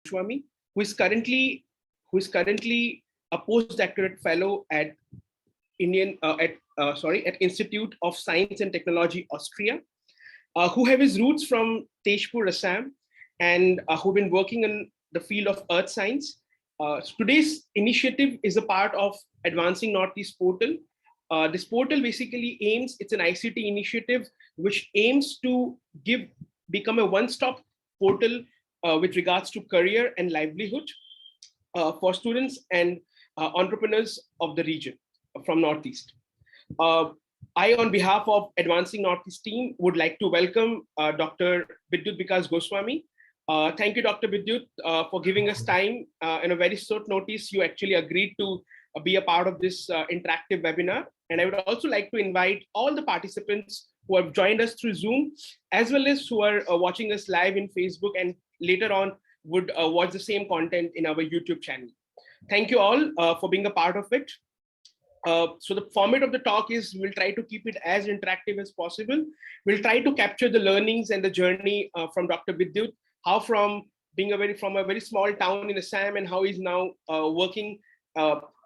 Goswami, who is currently a postdoctorate fellow at Institute of Science and Technology, Austria, who have his roots from Tezpur, Assam, and who've been working in the field of earth science. Today's initiative is a part of Advancing Northeast Portal. This portal basically it's an ICT initiative which aims to become a one-stop portal with regards to career and livelihood for students and entrepreneurs of the region from Northeast. I, on behalf of Advancing Northeast team, would like to welcome Dr. Bidyut Goswami. Thank you, Dr. Bidyut, for giving us time. In a very short notice, you actually agreed to be a part of this interactive webinar. And I would also like to invite all the participants who have joined us through Zoom, as well as who are watching us live in Facebook and later on would watch the same content in our YouTube channel. Thank you all for being a part of it. So the format of the talk is we'll try to keep it as interactive as possible. We'll try to capture the learnings and the journey from Dr. Bidyut, how from being from a very small town in Assam and how he's now working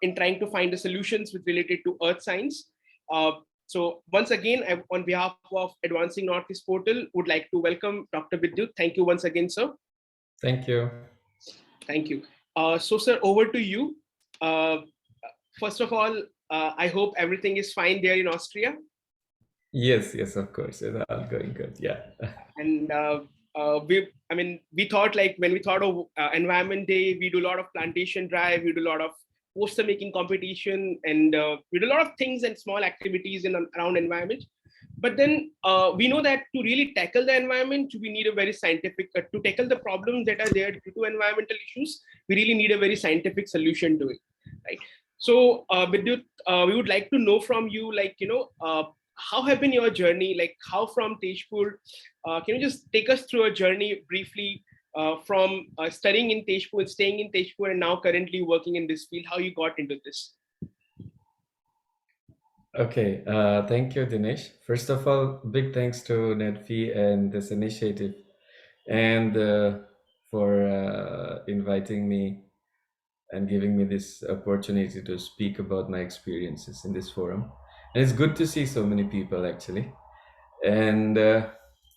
in trying to find the solutions related to earth science. So once again, on behalf of Advancing Northeast Portal, would like to welcome Dr. Bidyut. Thank you once again, sir. Thank you. Thank you. So sir, over to you. First of all, I hope everything is fine there in Austria. Yes, of course. It's all going good. Yeah. And we thought, like, when we thought of Environment Day, we do a lot of plantation drive, we do a lot of poster making competition, and we do a lot of things and small activities around environment. But then we know that to really tackle the environment, we need a very scientific, to tackle the problems that are there due to environmental issues, we really need a very scientific solution to it, right? So Bidyut, we would like to know from you, like, how have been your journey, like how from Tezpur, can you just take us through a journey briefly from studying in Tezpur, staying in Tezpur, and now currently working in this field, how you got into this? Okay, thank you, Dinesh. First of all, big thanks to NetFi and this initiative, and for inviting me and giving me this opportunity to speak about my experiences in this forum. And it's good to see so many people, actually. And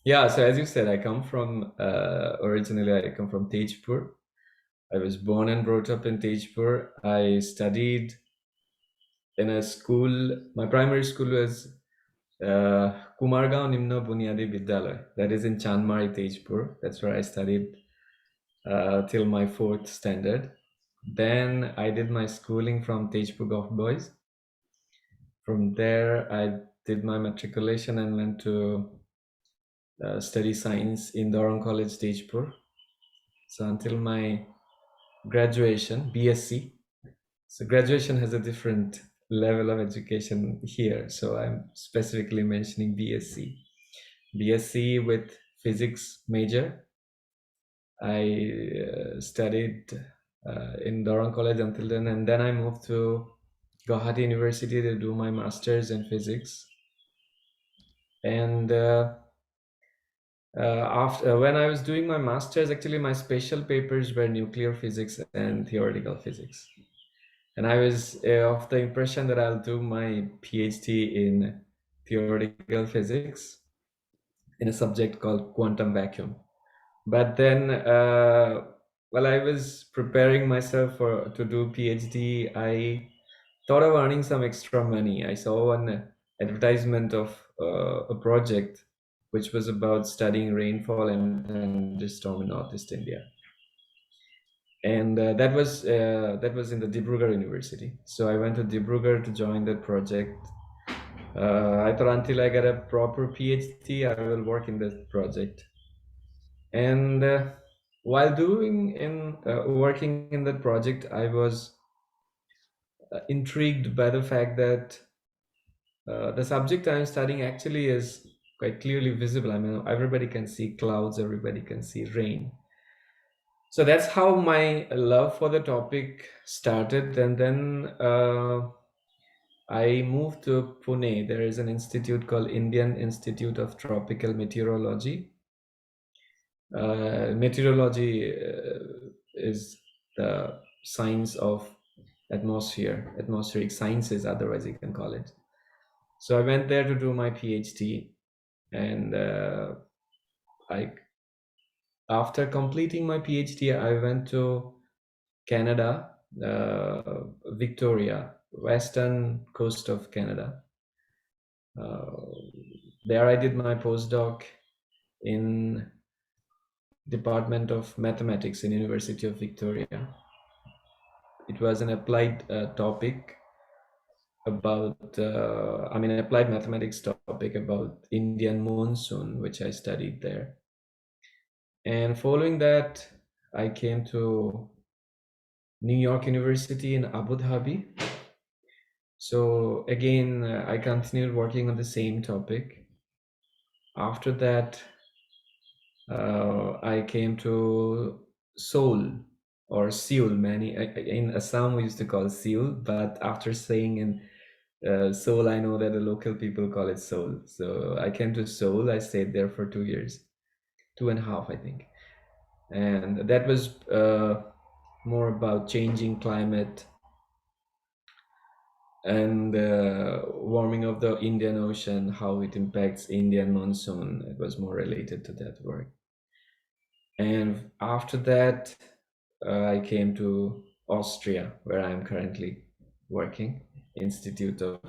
yeah, so as you said, I come from, originally I come from Tezpur. I was born and brought up in Tezpur. I studied in a school. My primary school was Kumargaon Nimna Bunyadi Vidyalaya. That is in Chandmari, Tezpur. That's where I studied till my 4th standard. Then I did my schooling from Tezpur Golf Boys. From there, I did my matriculation and went to study science in Dorong College, Tezpur. So until my graduation, BSc. So graduation has a different level of education here. So I'm specifically mentioning BSc. BSc with physics major. I studied in Dorong College until then, and then I moved to Guwahati University to do my master's in physics. And after when I was doing my master's, actually my special papers were nuclear physics and theoretical physics. And I was of the impression that I'll do my PhD in theoretical physics in a subject called quantum vacuum. But then, while I was preparing myself to do PhD, I thought of earning some extra money. I saw an advertisement of a project which was about studying rainfall and thunderstorm in Northeast India. And that was in the Dibrugarh University. So I went to Dibrugarh to join that project. I thought until I get a proper PhD, I will work in that project. And while working in that project, I was intrigued by the fact that the subject I'm studying actually is quite clearly visible. I mean, everybody can see clouds, everybody can see rain. So that's how my love for the topic started. And then I moved to Pune. There is an institute called Indian Institute of Tropical Meteorology. Meteorology is the science of atmospheric sciences, otherwise you can call it. So I went there to do my PhD, and I after completing my PhD, I went to Canada, Victoria, western coast of Canada. There I did my postdoc in Department of Mathematics in University of Victoria. It was an applied topic about, an applied mathematics topic about Indian monsoon, which I studied there. And following that, I came to New York University in Abu Dhabi. So again, I continued working on the same topic. After that, I came to Seoul or Seoul. Many in Assam we used to call Seoul, but after staying in Seoul, I know that the local people call it Seoul. So I came to Seoul. I stayed there for 2 years, 2.5, I think, and that was more about changing climate and warming of the Indian Ocean, how it impacts Indian monsoon. It was more related to that work. And after that, I came to Austria, where I am currently working, Institute of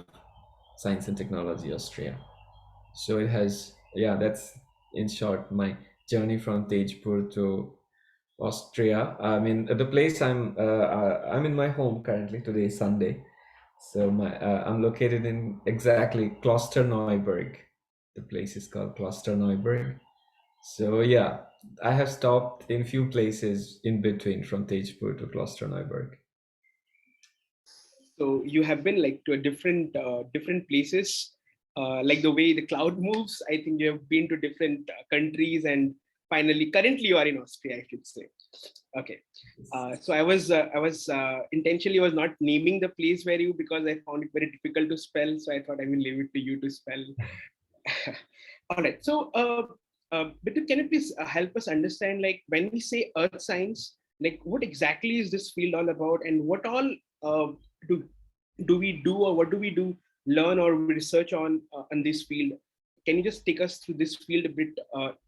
Science and Technology, Austria. So it has, yeah, that's in short my journey from Tejpur to Austria. I mean, the place I'm in my home currently. Today is Sunday, so I'm located in exactly Klosterneuburg. The place is called Klosterneuburg. So yeah, I have stopped in few places in between from Tejpur to Klosterneuburg. So you have been like to a different places, like the way the cloud moves. I think you have been to different countries, and finally, currently, you are in Austria, I should say. Okay. So I was intentionally was not naming the place where you, because I found it very difficult to spell. So I thought I will leave it to you to spell. All right. So, Bidyut, can you please help us understand, like, when we say earth science, like, what exactly is this field all about, and what all do we do, or what do we do, learn or research on this field? Can you just take us through this field a bit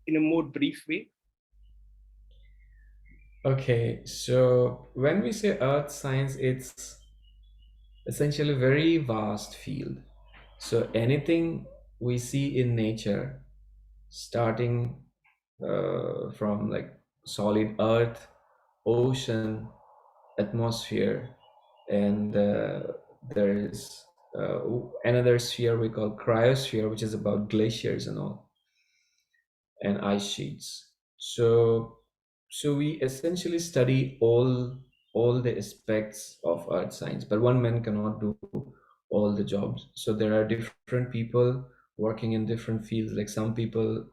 in a more brief way? Okay, so when we say earth science, it's essentially a very vast field. So anything we see in nature, starting from like solid earth, ocean, atmosphere, and there is another sphere we call cryosphere, which is about glaciers and all, and ice sheets. So we essentially study all the aspects of earth science, but one man cannot do all the jobs. So there are different people working in different fields. Like some people,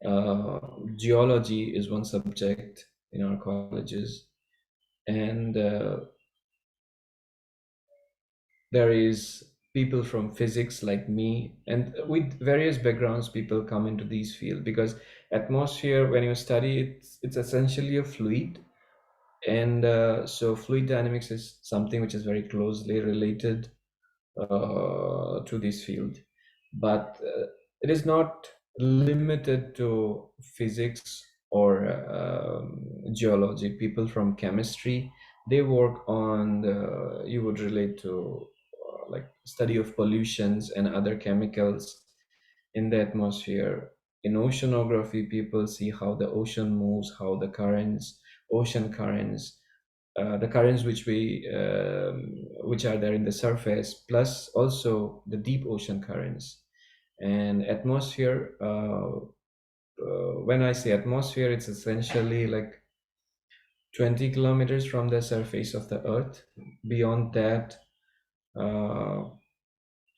uh, geology is one subject in our colleges, and there is people from physics like me, and with various backgrounds people come into these fields, because atmosphere, when you study it, it's essentially a fluid. And so fluid dynamics is something which is very closely related to this field, but it is not limited to physics or geology. People from chemistry, they work on you would relate to like study of pollutions and other chemicals in the atmosphere. In oceanography, people see how the ocean moves, how the currents, ocean currents, the currents which are there in the surface, plus also the deep ocean currents. And atmosphere, when I say atmosphere, it's essentially like 20 kilometers from the surface of the earth. Beyond that, uh,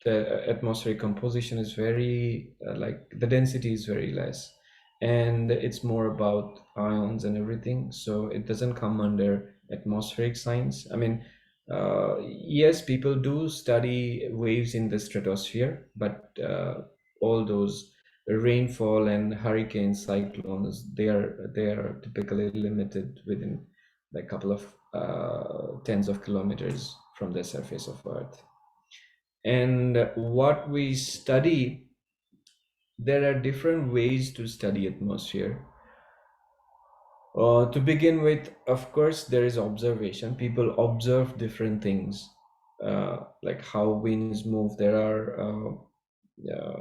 the atmospheric composition is very like the density is very less, and it's more about ions and everything, so it doesn't come under atmospheric science. I mean, yes, people do study waves in the stratosphere, but all those rainfall and hurricanes, cyclones, they are typically limited within like a couple of tens of kilometers from the surface of Earth. And what we study, there are different ways to study atmosphere. To begin with, of course, there is observation. People observe different things, like how winds move. There are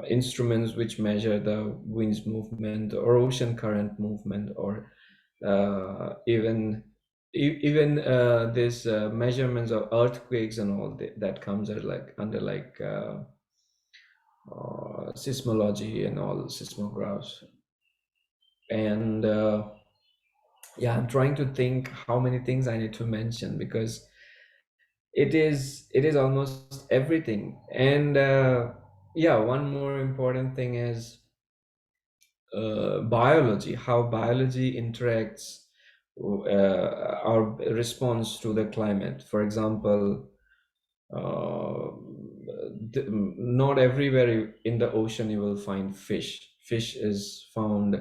instruments which measure the wind's movement or ocean current movement, or even this measurements of earthquakes and all that comes under seismology and all seismographs. And yeah, I'm trying to think how many things I need to mention, because it is almost everything. And yeah, one more important thing is biology, how biology interacts our response to the climate. For example, uh, not everywhere in the ocean you will find fish. Fish is found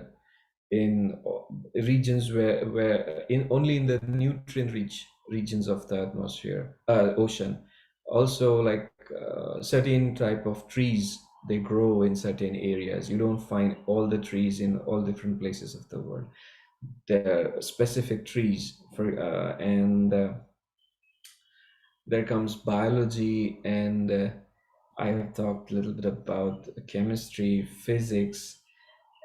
in regions where in only in the nutrient rich regions of the atmosphere, ocean. Also, like certain type of trees, they grow in certain areas. You don't find all the trees in all different places of the world. There are specific trees for and there comes biology. And I have talked a little bit about chemistry, physics.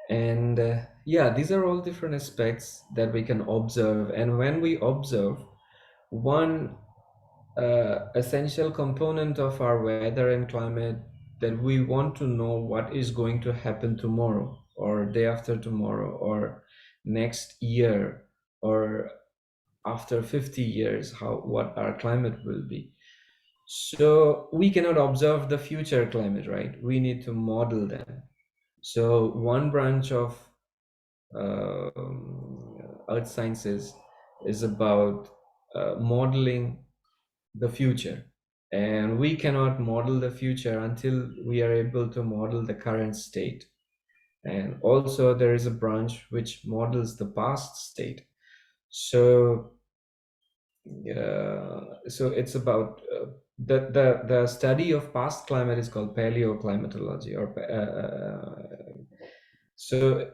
And yeah, these are all different aspects that we can observe. And when we observe, one essential component of our weather and climate, that we want to know what is going to happen tomorrow, or day after tomorrow, or next year, or after 50 years, how what our climate will be. So we cannot observe the future climate, right? We need to model them. So one branch of earth sciences is about modeling the future. And we cannot model the future until we are able to model the current state. And also there is a branch which models the past state. So so it's about the study of past climate is called paleoclimatology, or so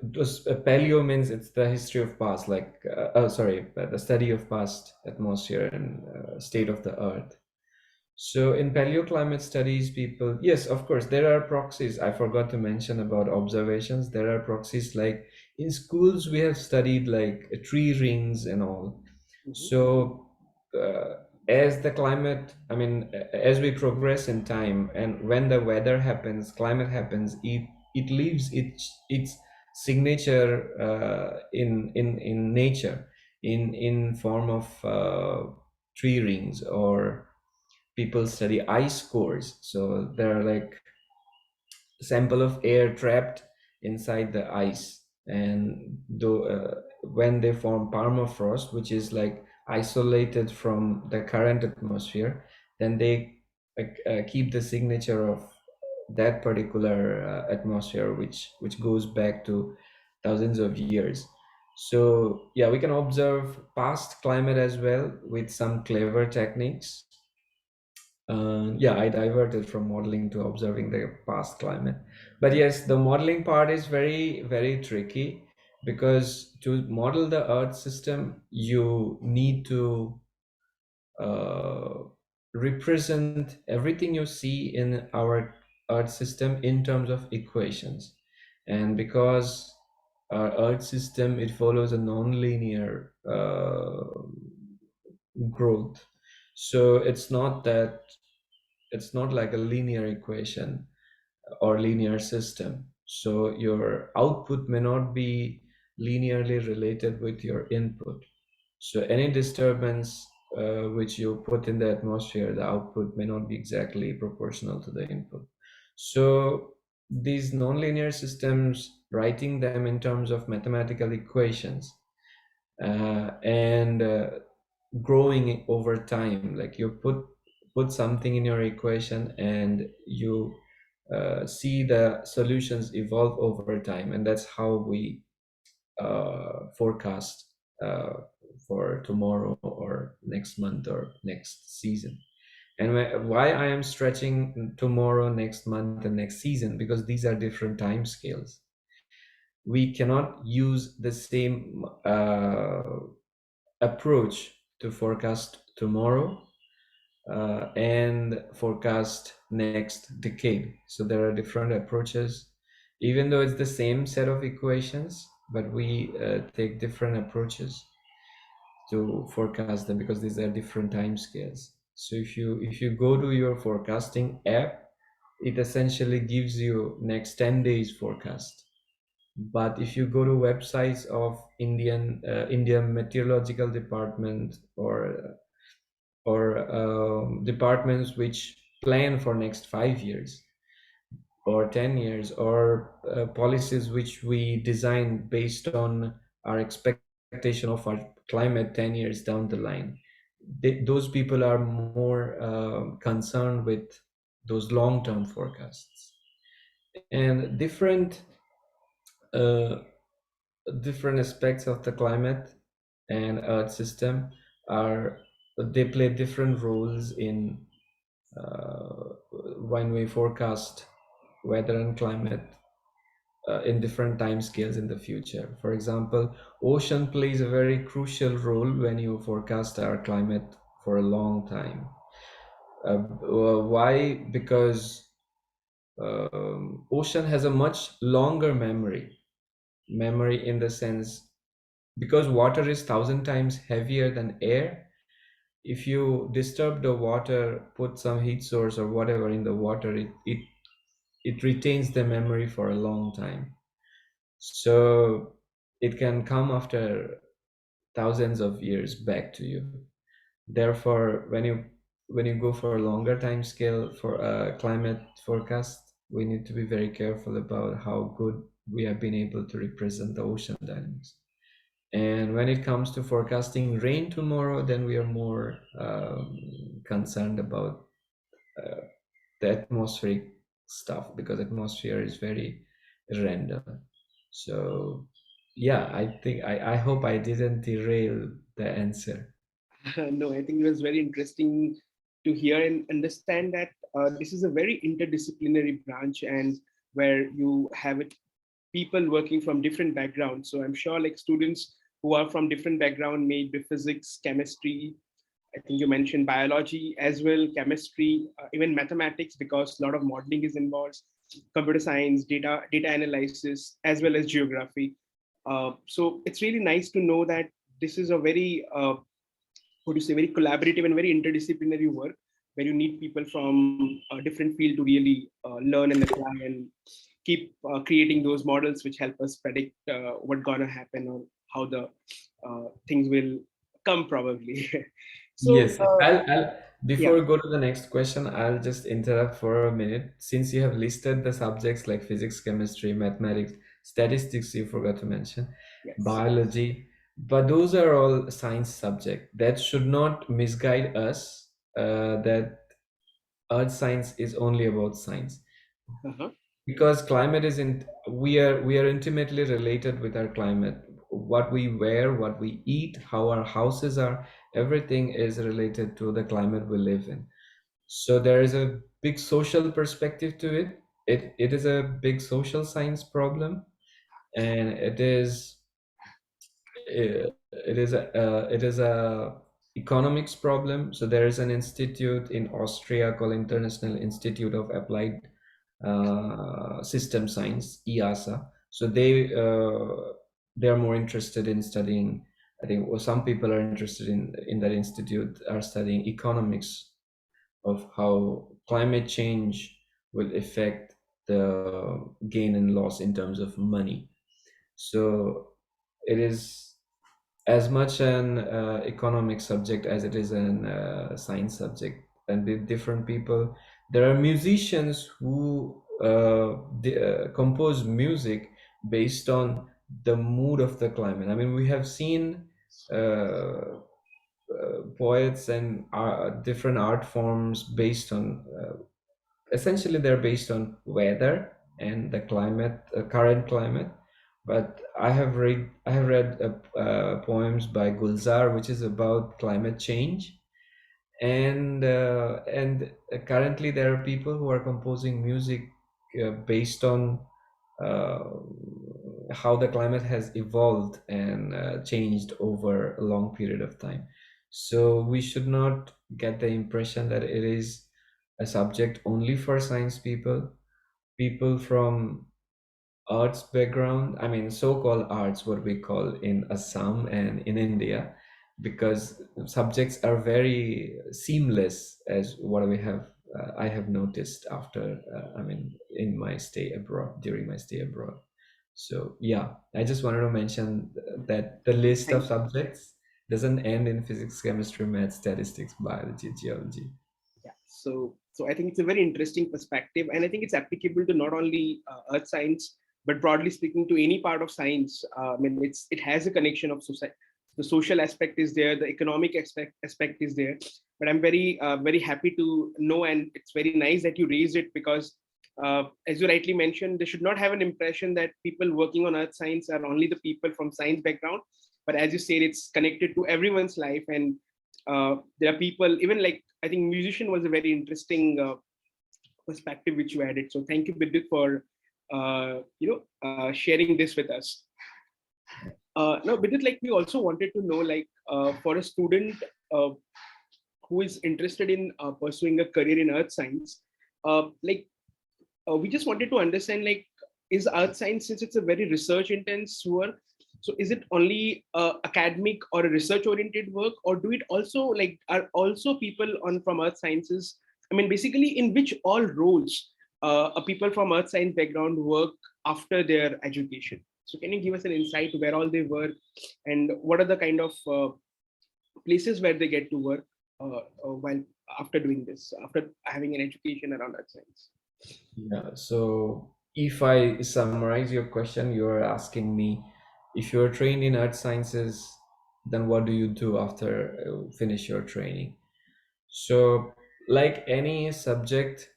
paleo means it's the history of past, like the study of past atmosphere and state of the earth. So in paleoclimate studies, people, yes, of course, there are proxies. I forgot to mention about observations. There are proxies, like in schools, we have studied like tree rings and all. So as the climate, I mean, as we progress in time, and when the weather happens, climate happens, it leaves its signature in nature, in form of tree rings. Or people study ice cores. So there are like sample of air trapped inside the ice. And when they form permafrost, which is like isolated from the current atmosphere, then they keep the signature of that particular atmosphere, which goes back to thousands of years. So yeah, we can observe past climate as well with some clever techniques. Yeah, I diverted from modeling to observing the past climate. But yes, the modeling part is very, very tricky, because to model the Earth system, you need to uh, represent everything you see in our Earth system in terms of equations. And because our Earth system, it follows a non-linear growth. So it's not like a linear equation or linear system. So your output may not be linearly related with your input. So any disturbance which you put in the atmosphere, the output may not be exactly proportional to the input. So these nonlinear systems, writing them in terms of mathematical equations, and growing over time, like you put something in your equation, and you see the solutions evolve over time. And that's how we forecast uh, for tomorrow or next month or next season. And why I am stretching tomorrow, next month, and next season, because these are different time scales. We cannot use the same approach to forecast tomorrow and forecast next decade. So there are different approaches, even though it's the same set of equations, but we take different approaches to forecast them because these are different time scales. So if you go to your forecasting app, it essentially gives you next 10 days forecast. But if you go to websites of Indian Meteorological Department or departments which plan for next 5 years or 10 years, or policies which we design based on our expectation of our climate 10 years down the line, those people are more concerned with those long-term forecasts. And uh, different aspects of the climate and earth system are, they play different roles in when we forecast weather and climate in different time scales in the future. For example, ocean plays a very crucial role when you forecast our climate for a long time. Why? Because ocean has a much longer memory in the sense, because water is 1,000 times heavier than air. If you disturb the water, put some heat source or whatever in the water, it retains the memory for a long time. So it can come after thousands of years back to you. Therefore, when you go for a longer time scale for a climate forecast, we need to be very careful about how good we have been able to represent the ocean dynamics. And when it comes to forecasting rain tomorrow, then we are more concerned about uh, the atmospheric stuff, because atmosphere is very random. So yeah, I hope I didn't derail the answer. No, I think it was very interesting to hear and understand that this is a very interdisciplinary branch, and where you have it, people working from different backgrounds. So I'm sure like students who are from different background, maybe physics, chemistry, I think you mentioned biology as well, chemistry, even mathematics, because a lot of modeling is involved, computer science, data analysis, as well as geography. So it's really nice to know that this is a very what do you say, very collaborative and very interdisciplinary work, where you need people from a different field to really learn and apply and keep creating those models which help us predict what's gonna happen or how the things will come probably. So Yes, I'll yeah, before we go to the next question, I'll just interrupt for a minute. Since you have listed the subjects like physics, chemistry, mathematics, statistics, you forgot to mention, yes. biology, but those are all science subject. That should not misguide us, that earth science is only about science. Uh-huh. Because climate is in we are intimately related with our climate. What we wear, what we eat, how our houses are, everything is related to the climate we live in. So there is a big social perspective to it. It is a big social science problem, and it is a economics problem. So there is an institute in Austria called International Institute of Applied System Science, IASA. So they are more interested in studying. I think, well, some people are interested in that institute are studying economics of how climate change will affect the gain and loss in terms of money. So it is as much an economic subject as it is an science subject. And with different people, there are musicians who compose music based on the mood of the climate. I mean, we have seen poets and different art forms based on essentially they're based on weather and the climate, current climate. But I have read poems by Gulzar, which is about climate change, and currently there are people who are composing music based on uh, how the climate has evolved and changed over a long period of time. So we should not get the impression that it is a subject only for science people. People from arts background, I mean, so-called arts, what we call in Assam and in India, because subjects are very seamless, as what we have, I have noticed after, I mean, in my stay abroad, during my stay abroad. So yeah, I just wanted to mention that the list of Thank subjects doesn't end in physics, chemistry, math, statistics, biology, geology. Yeah. So I think it's a very interesting perspective, and I think it's applicable to not only earth science, but broadly speaking to any part of science. I mean, it has a connection of society. The social aspect is there, the economic aspect is there. But I'm very happy to know, and it's very nice that you raised it, because as you rightly mentioned, they should not have an impression that people working on earth science are only the people from science background. But as you said, it's connected to everyone's life, and there are people, even like, I think musician was a very interesting perspective which you added. So thank you, Bidyut, for sharing this with us. Now, Bidyut, like, we also wanted to know, like, for a student uh, who is interested in pursuing a career in earth science, like, we just wanted to understand, like, is earth science, since it's a very research intense work, so is it only academic or a research oriented work, or do it also, like, are also people on from earth sciences, I mean, basically, in which all roles a people from earth science background work after their education? So can you give us an insight where all they work, and what are the kind of places where they get to work while after doing this, after having an education around earth science? Yeah, so if I summarize your question, you're asking me if you're trained in earth sciences, then what do you do after finish your training? So, like any subject,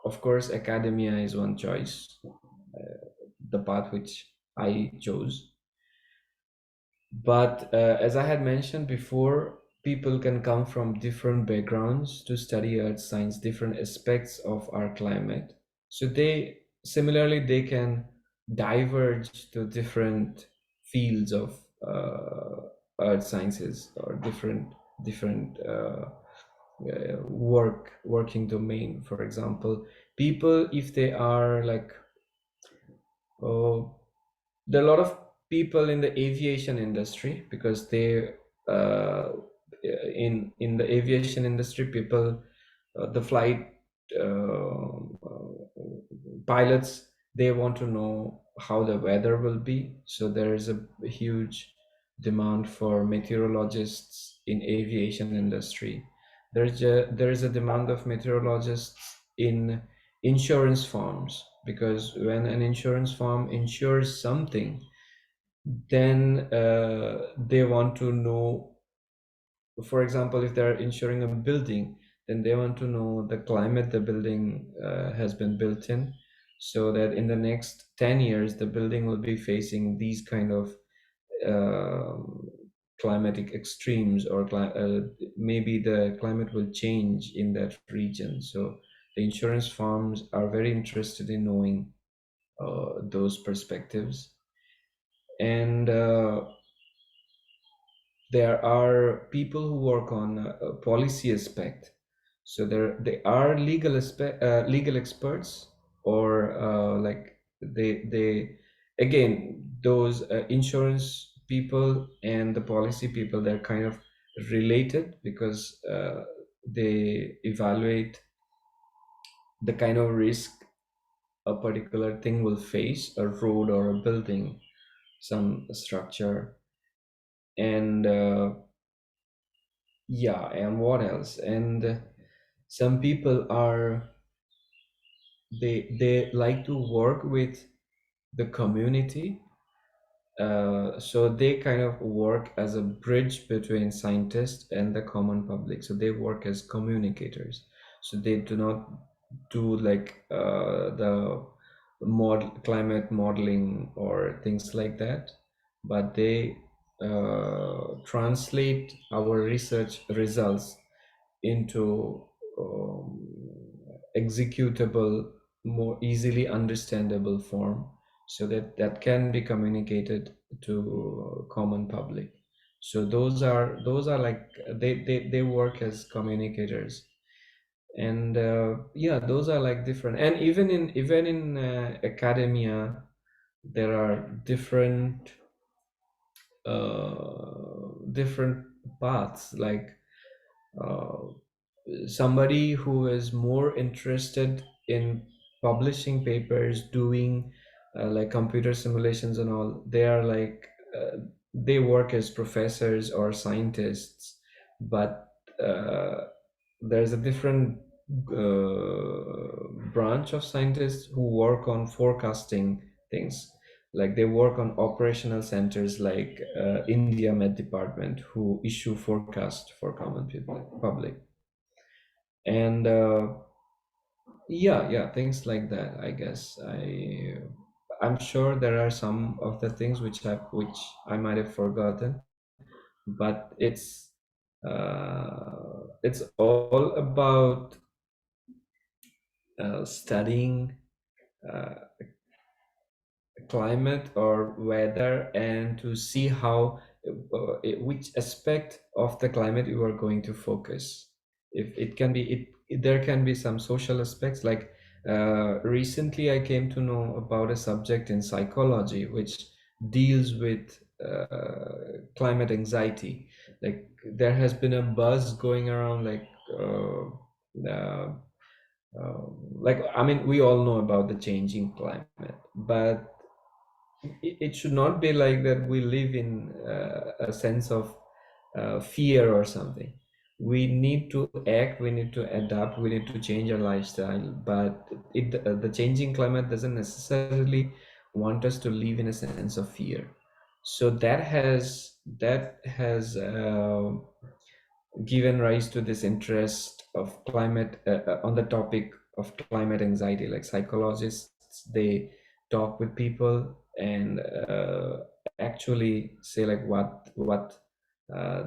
of course, academia is one choice, the path which I chose. But as I had mentioned before, people can come from different backgrounds to study earth science, different aspects of our climate. So they can diverge to different fields of earth sciences or different working domain. For example, people, if they are like, oh, there are a lot of people in the aviation industry, because they uh, in the aviation industry, people, the flight pilots, they want to know how the weather will be. So there is a huge demand for meteorologists in aviation industry. There is a demand of meteorologists in insurance firms, because when an insurance firm insures something, then they want to know, for example, if they're insuring a building, then they want to know the climate the building has been built in, so that in the next 10 years the building will be facing these kind of climatic extremes, or maybe the climate will change in that region. So the insurance firms are very interested in knowing those perspectives. And there are people who work on policy aspect. So they are legal experts, or like they again, those insurance people and the policy people, they're kind of related, because they evaluate the kind of risk a particular thing will face, a road or a building, some structure. And yeah, and what else? And some people are, they like to work with the community. So they kind of work as a bridge between scientists and the common public. So they work as communicators. So they do not do like the climate modeling or things like that, but they translate our research results into executable, more easily understandable form, so that that can be communicated to common public. So those are like they work as communicators. And yeah, those are like different. And even in academia, there are different paths. Like uh, somebody who is more interested in publishing papers, doing like computer simulations and all, they are like they work as professors or scientists. But there's a different branch of scientists who work on forecasting things. Like they work on operational centers like India Met Department, who issue forecast for common people, public. And yeah, things like that, I guess. I'm sure there are some of the things which I might have forgotten, but it's all about studying uh, climate or weather, and to see how which aspect of the climate you are going to focus. If it can be there can be some social aspects. Like recently I came to know about a subject in psychology which deals with climate anxiety. Like there has been a buzz going around, uh, like I mean, we all know about the changing climate, but it should not be like that we live in a sense of fear or something. We need to act, we need to adapt, we need to change our lifestyle. But the changing climate doesn't necessarily want us to live in a sense of fear. So that has given rise to this interest of climate on the topic of climate anxiety. Like psychologists, they talk with people and actually say like what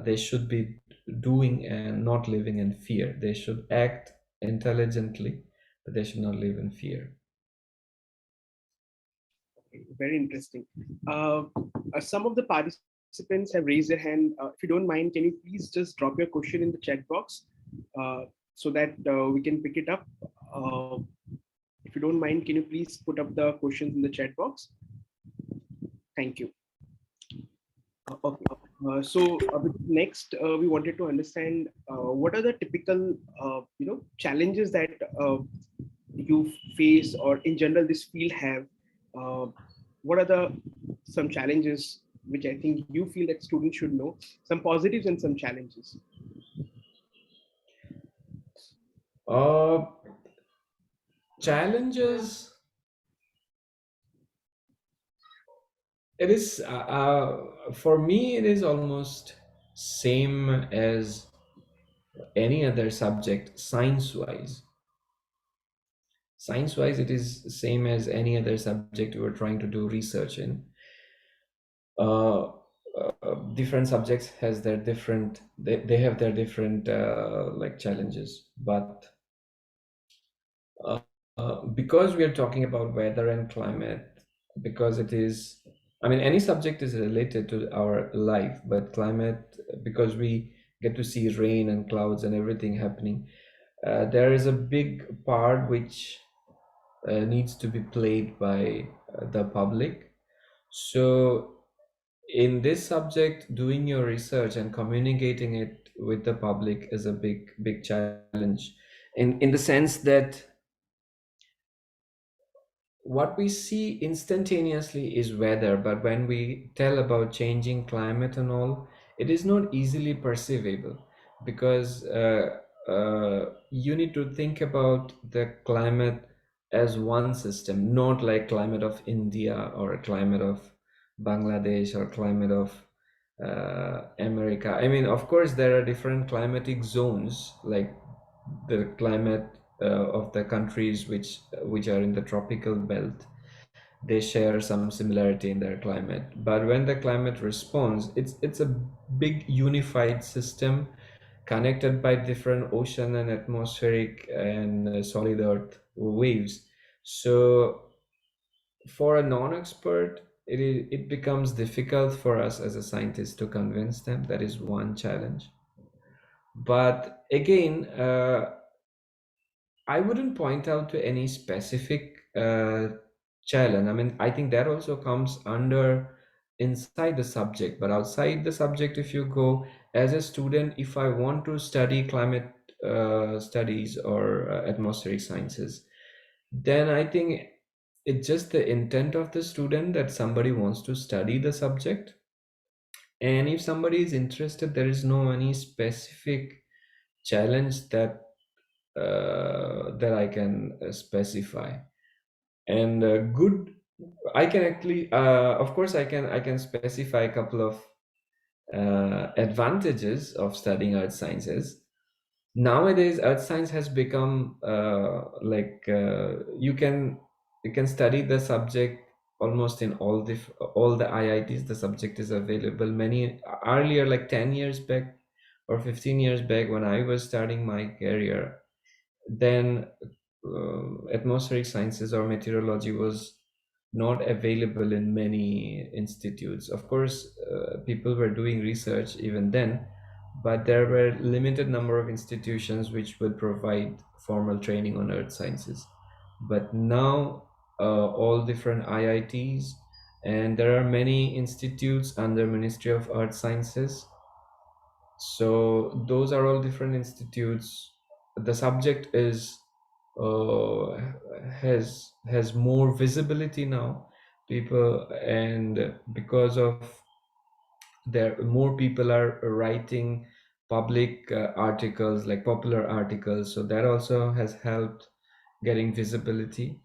they should be doing, and not living in fear. They should act intelligently, but they should not live in fear. Very interesting. Some of the participants have raised their hand. If you don't mind, can you please just drop your question in the chat box uh, so that we can pick it up? Uh, if you don't mind, can you please put up the questions in the chat box? Thank you. Okay. Next, we wanted to understand what are the typical, challenges that you face, or in general this field have. Uh, what are the some challenges which I think you feel that students should know? Some positives and some challenges. uh Challenges, it is for me it is almost same as any other subject. Science wise it is same as any other subject you are trying to do research in. uh, Different subjects has their different, they have their different like challenges. But uh, because we are talking about weather and climate, because it is, I mean, any subject is related to our life, but climate, because we get to see rain and clouds and everything happening, there is a big part which needs to be played by the public. So in this subject, doing your research and communicating it with the public is a big challenge, in the sense that what we see instantaneously is weather, but when we tell about changing climate and all, it is not easily perceivable, because you need to think about the climate as one system, not like climate of India or climate of Bangladesh or climate of America. I mean, of course, there are different climatic zones, like the climate of the countries which are in the tropical belt. they share some similarity in their climate. But when the climate responds, it's a big unified system connected by different ocean and atmospheric and solid earth waves. So for a non-expert, it becomes difficult for us as a scientist to convince them. That is one challenge. But again, I wouldn't point out to any specific challenge. I mean, I think that also comes under inside the subject, but outside the subject, if you go as a student, if I want to study climate studies or atmospheric sciences, then I think it's just the intent of the student that somebody wants to study the subject. And if somebody is interested, there is no any specific challenge that I can specify. And good, I can actually, of course, I can specify a couple of advantages of studying earth sciences. Nowadays, earth science has become you can study the subject almost in all the IITs. The subject is available. Many earlier, like 10 years back or 15 years back, when I was starting my career, then atmospheric sciences or meteorology was not available in many institutes. Of course, people were doing research even then, but there were limited number of institutions which would provide formal training on earth sciences. But now, all different IITs, and there are many institutes under Ministry of Earth Sciences. So those are all different institutes. The subject is uh, has more visibility now. People, and because of there, more people are writing public articles, like popular articles. So that also has helped getting visibility.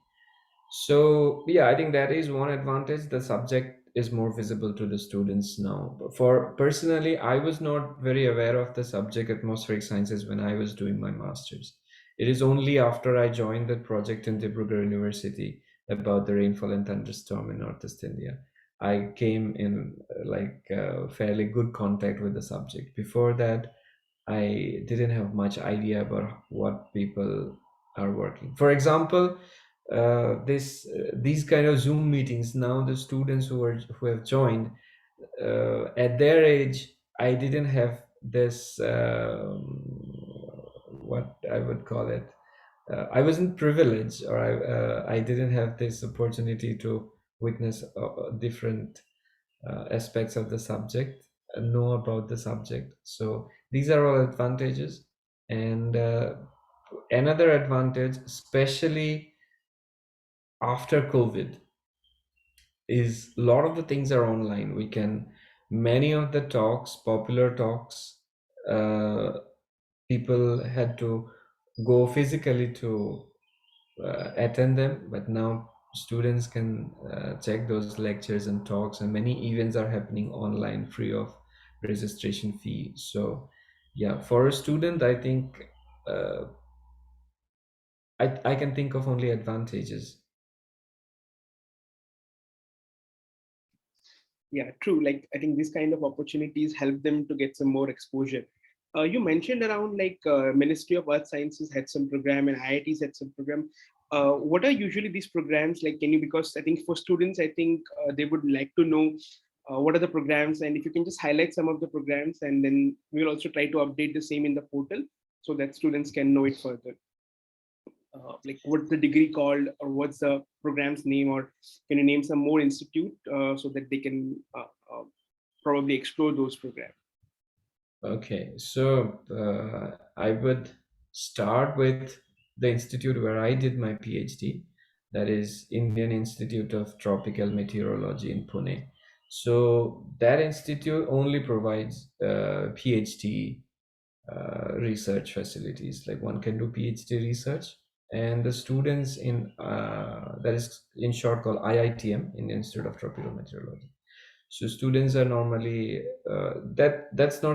So yeah, I think that is one advantage. The subject is more visible to the students now. But for personally, I was not very aware of the subject atmospheric sciences when I was doing my master's. It is only after I joined the project in Dibrugarh University about the rainfall and thunderstorm in Northeast India. I came in fairly good contact with the subject. Before that, I didn't have much idea about what people are working. For example, this these kind of Zoom meetings now, the students who have joined at their age, I didn't have this what I would call it. I wasn't privileged, or I didn't have this opportunity to witness different aspects of the subject, know about the subject. So these are all advantages. And another advantage, especially after COVID, is a lot of the things are online. We can, many of the talks, popular talks, uh, people had to go physically to attend them, but now students can check those lectures and talks, and many events are happening online free of registration fee. So yeah, for a student, I think uh, I can think of only advantages. Yeah, true. Like I think these kind of opportunities help them to get some more exposure. You mentioned around like Ministry of Earth Sciences had some program and IITs had some program. What are usually these programs like? Can you, because I think for students, I think they would like to know what are the programs, and if you can just highlight some of the programs, and then we'll also try to update the same in the portal so that students can know it further. Like what's the degree called, or what's the program's name, or can you name some more institute so that they can probably explore those programs? Okay, so I would start with the institute where I did my PhD, that is Indian Institute of Tropical Meteorology in Pune. So that institute only provides PhD research facilities, like one can do PhD research, and the students in that is in short called IITM, Indian Institute of Tropical Meteorology. So students are normally that's not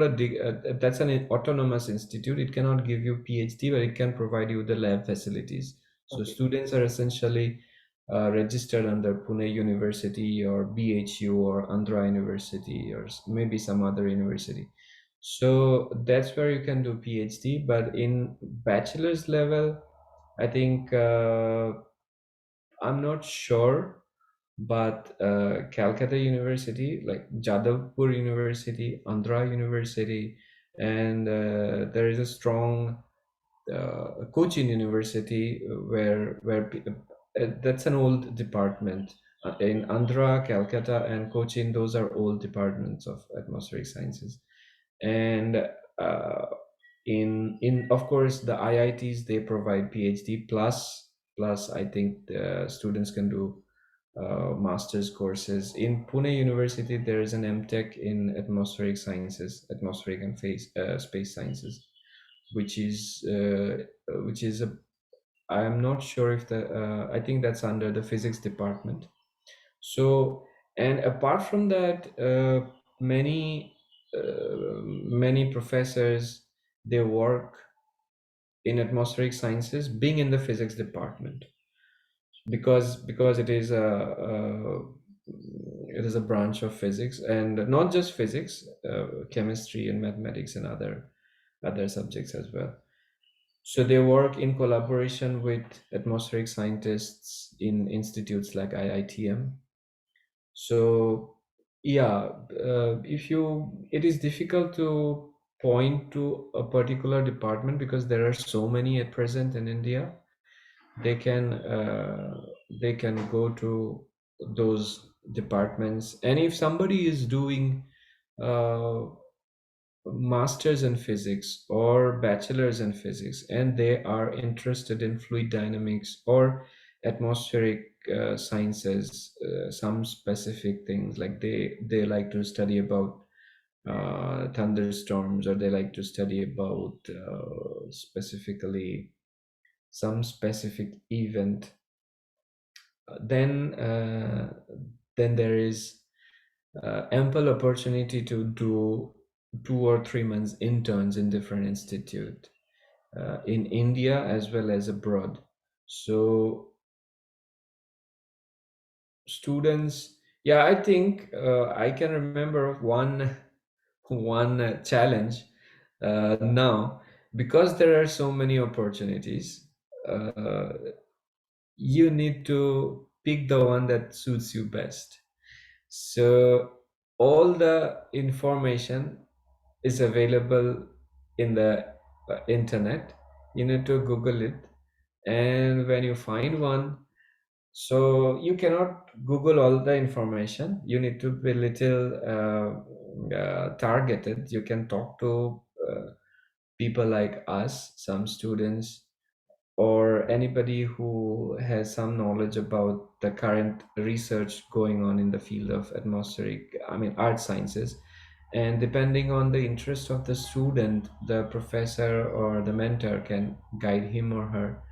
that's an autonomous institute. It cannot give you PhD, but it can provide you the lab facilities. So Okay. students are essentially registered under Pune University or BHU or Andhra University or maybe some other university. So that's where you can do PhD. But in bachelor's level, I think I'm not sure, but Calcutta University, like Jadavpur University, Andhra University, and there is a strong Cochin University that's an old department. In Andhra, Calcutta, and Cochin, those are old departments of atmospheric sciences. And in of course the IITs, they provide PhD plus I think the students can do master's courses. In Pune University, there is an MTech in atmospheric sciences, atmospheric and space sciences, which is a I am not sure if the I think that's under the physics department. So, and apart from that, many professors, they work in atmospheric sciences, being in the physics department, because it is a branch of physics, and not just physics, chemistry and mathematics and other subjects as well. So they work in collaboration with atmospheric scientists in institutes like IITM. So yeah, if you, it is difficult to point to a particular department because there are so many at present in India. They can they can go to those departments, and if somebody is doing uh, masters in physics or bachelors in physics and they are interested in fluid dynamics or atmospheric sciences, some specific things, like they like to study about thunderstorms, or they like to study about specifically some specific event, then then there is ample opportunity to do 2 or 3 months interns in different institute in India as well as abroad. So students, yeah, I think I can remember one challenge now, because there are so many opportunities. Uh, you need to pick the one that suits you best. So all the information is available in the internet. You need to Google it, and when you find one, so you cannot Google all the information. You need to be little targeted. You can talk to people like us, some students, or anybody who has some knowledge about the current research going on in the field of atmospheric, I mean, art sciences. And depending on the interest of the student, the professor or the mentor can guide him or her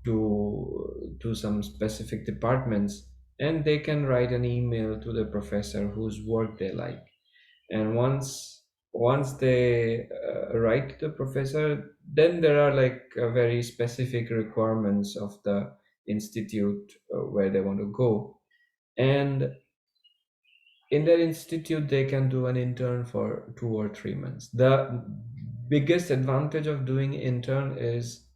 to some specific departments, and they can write an email to the professor whose work they like. And once they write to the professor, then there are like very specific requirements of the institute where they want to go, and in that institute they can do an intern for 2 or 3 months. The biggest advantage of doing intern is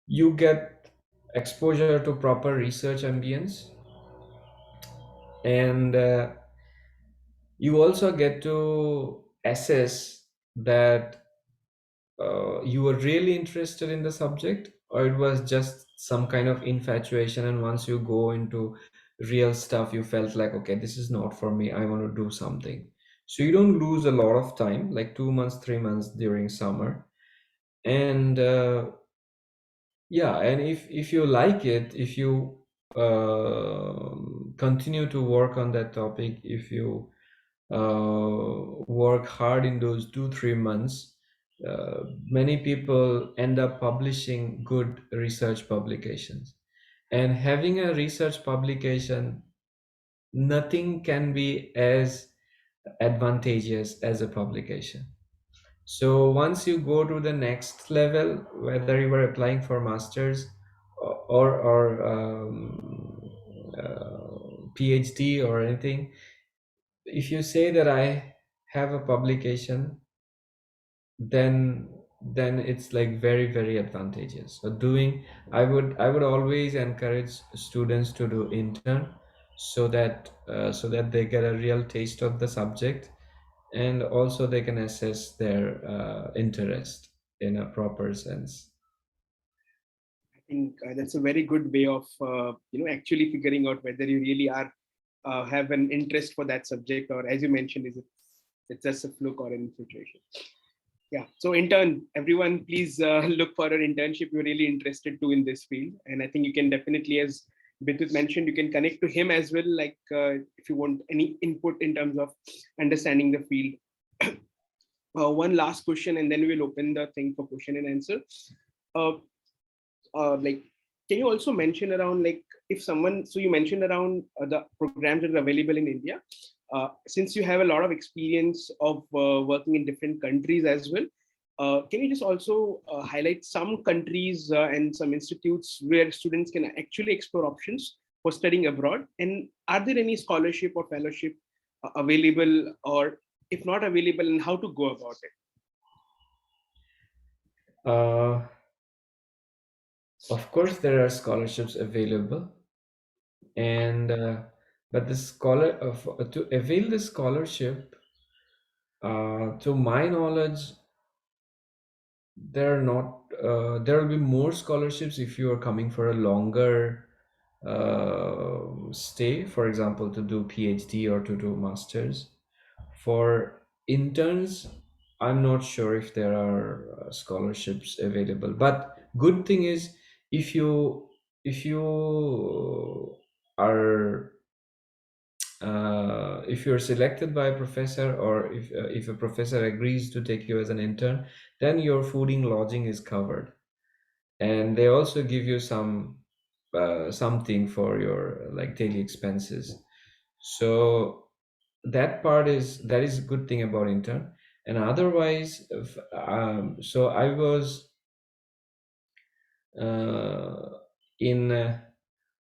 you get exposure to proper research ambience, and you also get to assess that you were really interested in the subject, or it was just some kind of infatuation, and once you go into real stuff you felt like, okay, this is not for me, I want to do something. So you don't lose a lot of time, like 2 months, 3 months during summer. And yeah, and if you like it, if you continue to work on that topic, if you work hard in those 2 3 months, many people end up publishing good research publications. And having a research publication, nothing can be as advantageous as a publication. So once you go to the next level, whether you are applying for masters PhD or anything, if you say that I have a publication, then it's like very, very advantageous. So doing, I would always encourage students to do intern, so that they get a real taste of the subject, and also they can assess their interest in a proper sense. I think that's a very good way of actually figuring out whether you really are have an interest for that subject, or as you mentioned, is it it's just a fluke or an infiltration. Yeah. So intern, everyone, please look for an internship you're really interested to in this field. And I think you can definitely, as Bidyut mentioned, you can connect to him as well. Like if you want any input in terms of understanding the field. One last question, and then we'll open the thing for question and answer. Uh, like, can you also mention around, like, if someone, so you mentioned around the programs that are available in India, since you have a lot of experience of working in different countries as well, can you just also highlight some countries and some institutes where students can actually explore options for studying abroad, and are there any scholarship or fellowship available, or if not available, and how to go about it? uh, of course there are scholarships available, and but the scholar of to avail the scholarship, to my knowledge, there will be more scholarships if you are coming for a longer stay, for example, to do PhD or to do masters. For interns, I'm not sure if there are scholarships available, but good thing is, if you are if you're selected by a professor, or if a professor agrees to take you as an intern, then your fooding lodging is covered, and they also give you something for your like daily expenses. So that is a good thing about intern. And otherwise, so I was uh, in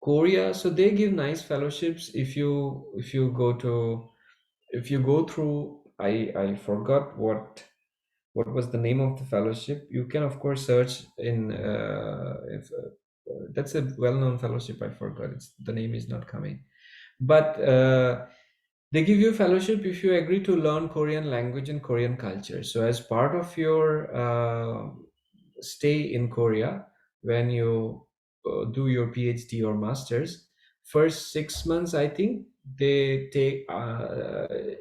Korea, so they give nice fellowships if you go through. I forgot what was the name of the fellowship. You can of course search in if that's a well-known fellowship. I forgot, it's the name is not coming, but they give you fellowship if you agree to learn Korean language and Korean culture. So as part of your stay in Korea, when you do your PhD or masters, first 6 months, I think they take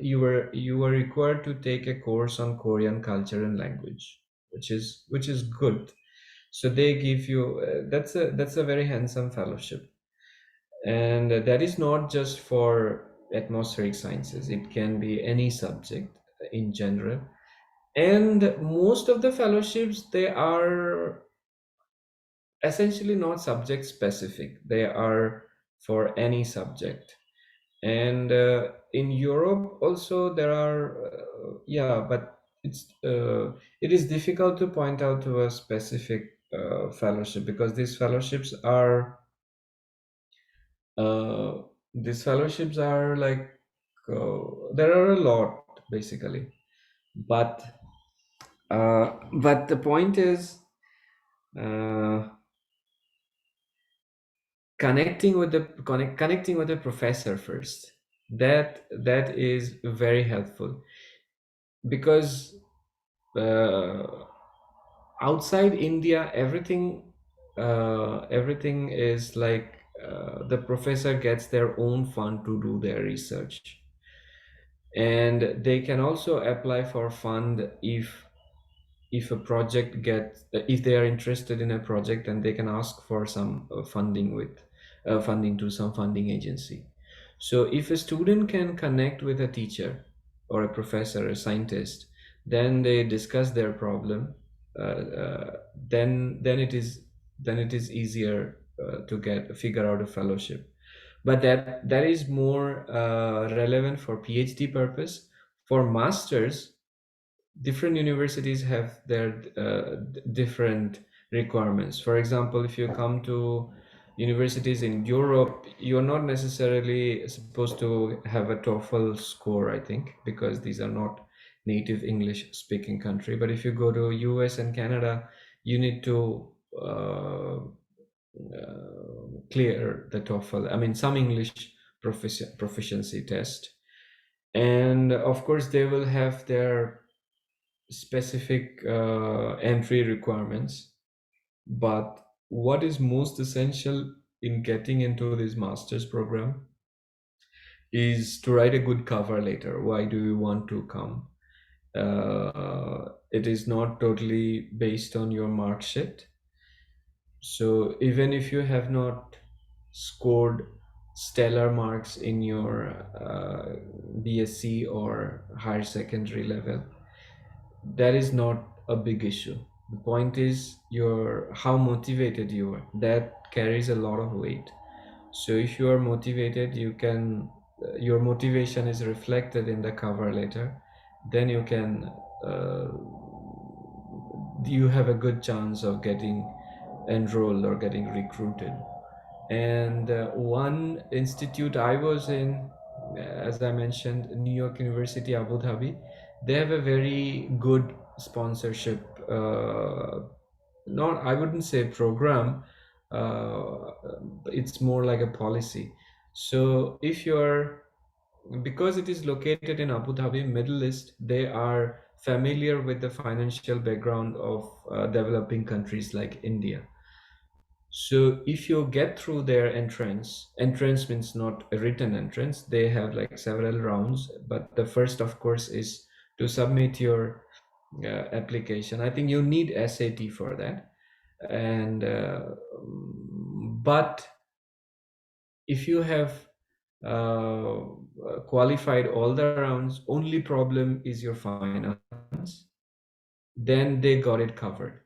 you were required to take a course on Korean culture and language, which is good. So they give you that's a very handsome fellowship, and that is not just for atmospheric sciences. It can be any subject in general, and most of the fellowships, they are essentially not subject specific. They are for any subject. And in Europe also there are yeah, but it is difficult to point out to a specific fellowship, because uh, these fellowships are like there are a lot basically, but but the point is uh, connecting with the professor first. That is very helpful, because uh, outside India, everything is like the professor gets their own fund to do their research, and they can also apply for fund if a project gets if they are interested in a project, and they can ask for some funding to some funding agency. So if a student can connect with a teacher or a professor, a scientist, then they discuss their problem, then it is easier to get figure out a fellowship. But that is more relevant for PhD purpose. For masters, different universities have their different requirements. For example, if you come to universities in Europe, you're not necessarily supposed to have a TOEFL score, I think, because these are not native English speaking country. But if you go to US and Canada, you need to clear the TOEFL. I mean, some English proficiency test. And of course, they will have their specific entry requirements. But what is most essential in getting into this master's program is to write a good cover letter. Why do you want to come? It is not totally based on your mark sheet. So even if you have not scored stellar marks in your BSc or higher secondary level, that is not a big issue. The point is your how motivated you are. That carries a lot of weight. So if you are motivated, you can your motivation is reflected in the cover letter. Then uh, you have a good chance of getting enrolled or getting recruited. And one institute I was in, as I mentioned, New York University, Abu Dhabi, they have a very good sponsorship. Not, I wouldn't say program, uh, it's more like a policy. So if you're, because it is located in Abu Dhabi, Middle East, they are familiar with the financial background of developing countries like India. So if you get through their entrance means not a written entrance, they have like several rounds, but the first, of course, is to submit your application. I think you need SAT for that. And but if you have uh, qualified all the rounds, only problem is your finance, then they got it covered.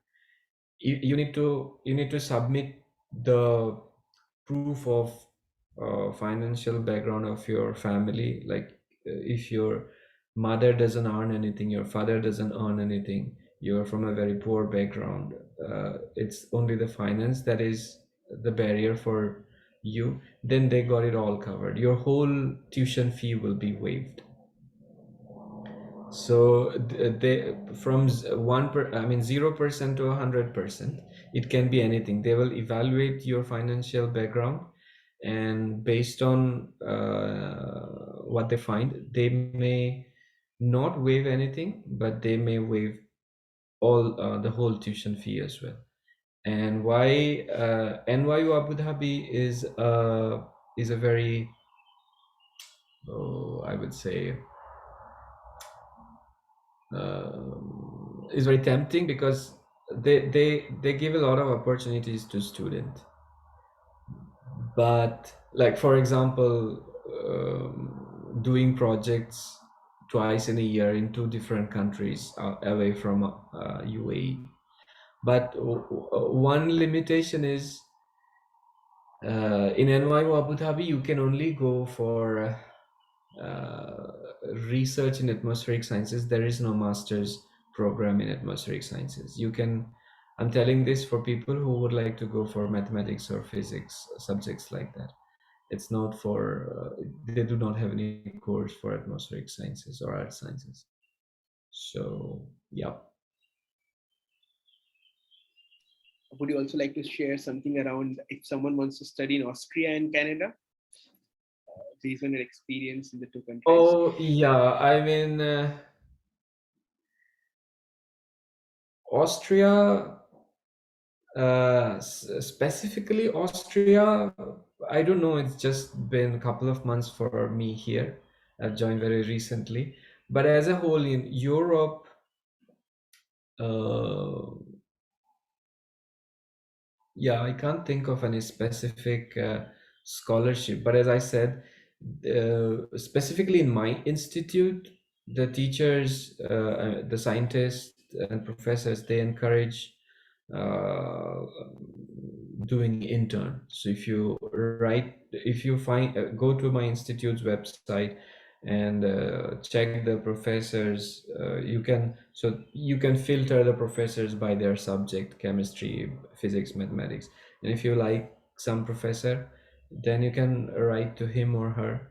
You need to submit the proof of financial background of your family, like if your mother doesn't earn anything, your father doesn't earn anything, you're from a very poor background, it's only the finance that is the barrier for you, then they got it all covered. Your whole tuition fee will be waived. So they from 0% to 100%, it can be anything. They will evaluate your financial background, and based on what they find, they may not waive anything, but they may waive all the whole tuition fee as well. And why NYU Abu Dhabi is a very, I would say, is very tempting because they give a lot of opportunities to students. But like for example, doing projects twice in a year in two different countries away from UAE. But one limitation is in NYU Abu Dhabi, you can only go for research in atmospheric sciences. There is no master's program in atmospheric sciences. You can, I'm telling this for people who would like to go for mathematics or physics subjects like that. It's not for, they do not have any course for atmospheric sciences or earth sciences. So, yeah. Would you also like to share something around if someone wants to study in Austria and Canada, based on your experience in the two countries? Oh, yeah. I mean, Austria, specifically Austria, I don't know. It's just been a couple of months for me here. I've joined very recently. But as a whole, in Europe, uh, yeah, I can't think of any specific scholarship. But as I said, specifically in my institute, the teachers, the scientists and professors, they encourage uh, doing intern. So if you find, go to my institute's website and check the professors, you can filter the professors by their subject: chemistry, physics, mathematics. And if you like some professor, then you can write to him or her.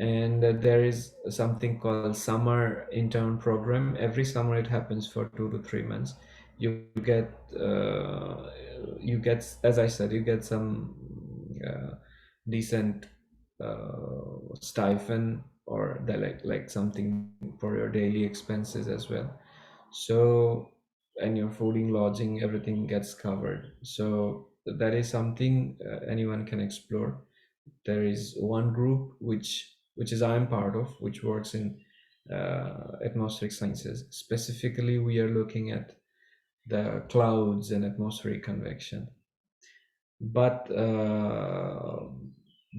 And there is something called summer intern program. Every summer it happens for 2 to 3 months. You get as I said, you get some decent stipend, or the like something for your daily expenses as well. So, and your fooding, lodging, everything gets covered. So that is something anyone can explore. There is one group which is I'm part of, which works in atmospheric sciences. Specifically, we are looking at the clouds and atmospheric convection. But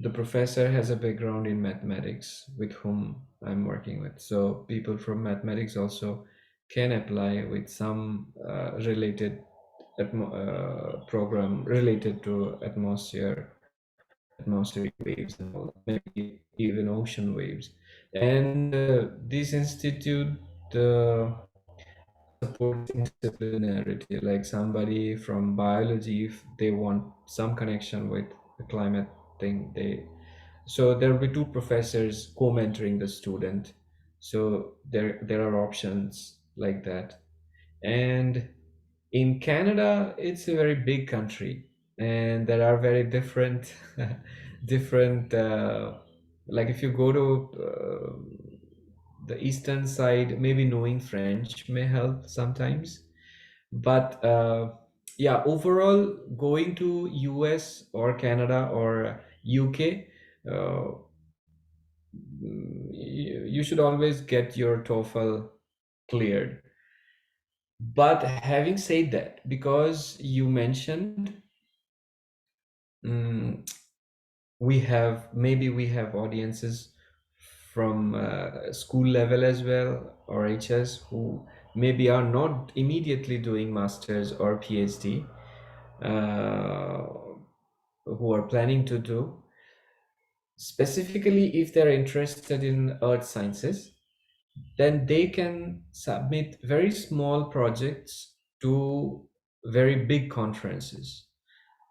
the professor has a background in mathematics with whom I'm working with. So people from mathematics also can apply with some related program related to atmospheric waves and all, maybe even ocean waves. And this institute supports interdisciplinarity, like somebody from biology, if they want some connection with the climate thing, so there will be two professors co-mentoring the student. So there are options like that. And in Canada, it's a very big country, and there are very different different like if you go to the eastern side, maybe knowing French may help sometimes. But yeah, overall, going to US or Canada or UK, uh, you should always get your TOEFL cleared. But having said that, because you mentioned, mm, we have audiences from school level as well, or HS, who maybe are not immediately doing masters or PhD, uh, who are planning to do, specifically if they're interested in earth sciences, then they can submit very small projects to very big conferences.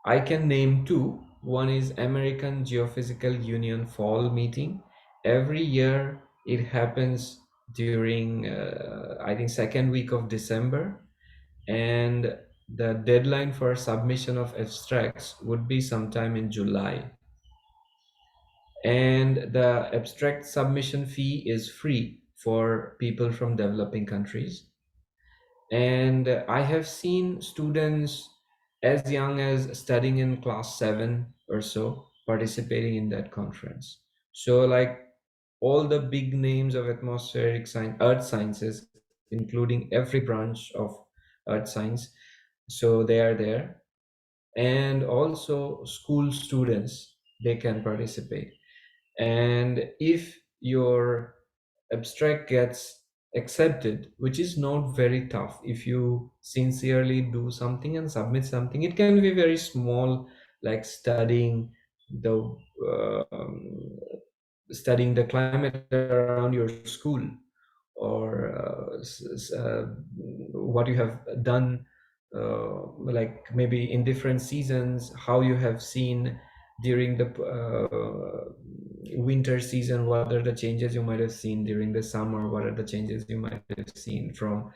I can name two. One is American Geophysical Union Fall Meeting. Every year it happens during, I think, second week of December. And the deadline for submission of abstracts would be sometime in July. And the abstract submission fee is free for people from developing countries. And I have seen students as young as studying in class 7 or so participating in that conference. So, like all the big names of atmospheric science, earth sciences, including every branch of earth science, so they are there. And also school students, they can participate. And if your abstract gets accepted, which is not very tough, if you sincerely do something and submit something, it can be very small, like the studying the climate around your school, or what you have done, like maybe in different seasons, how you have seen during the winter season, what are the changes you might have seen during the summer, what are the changes you might have seen from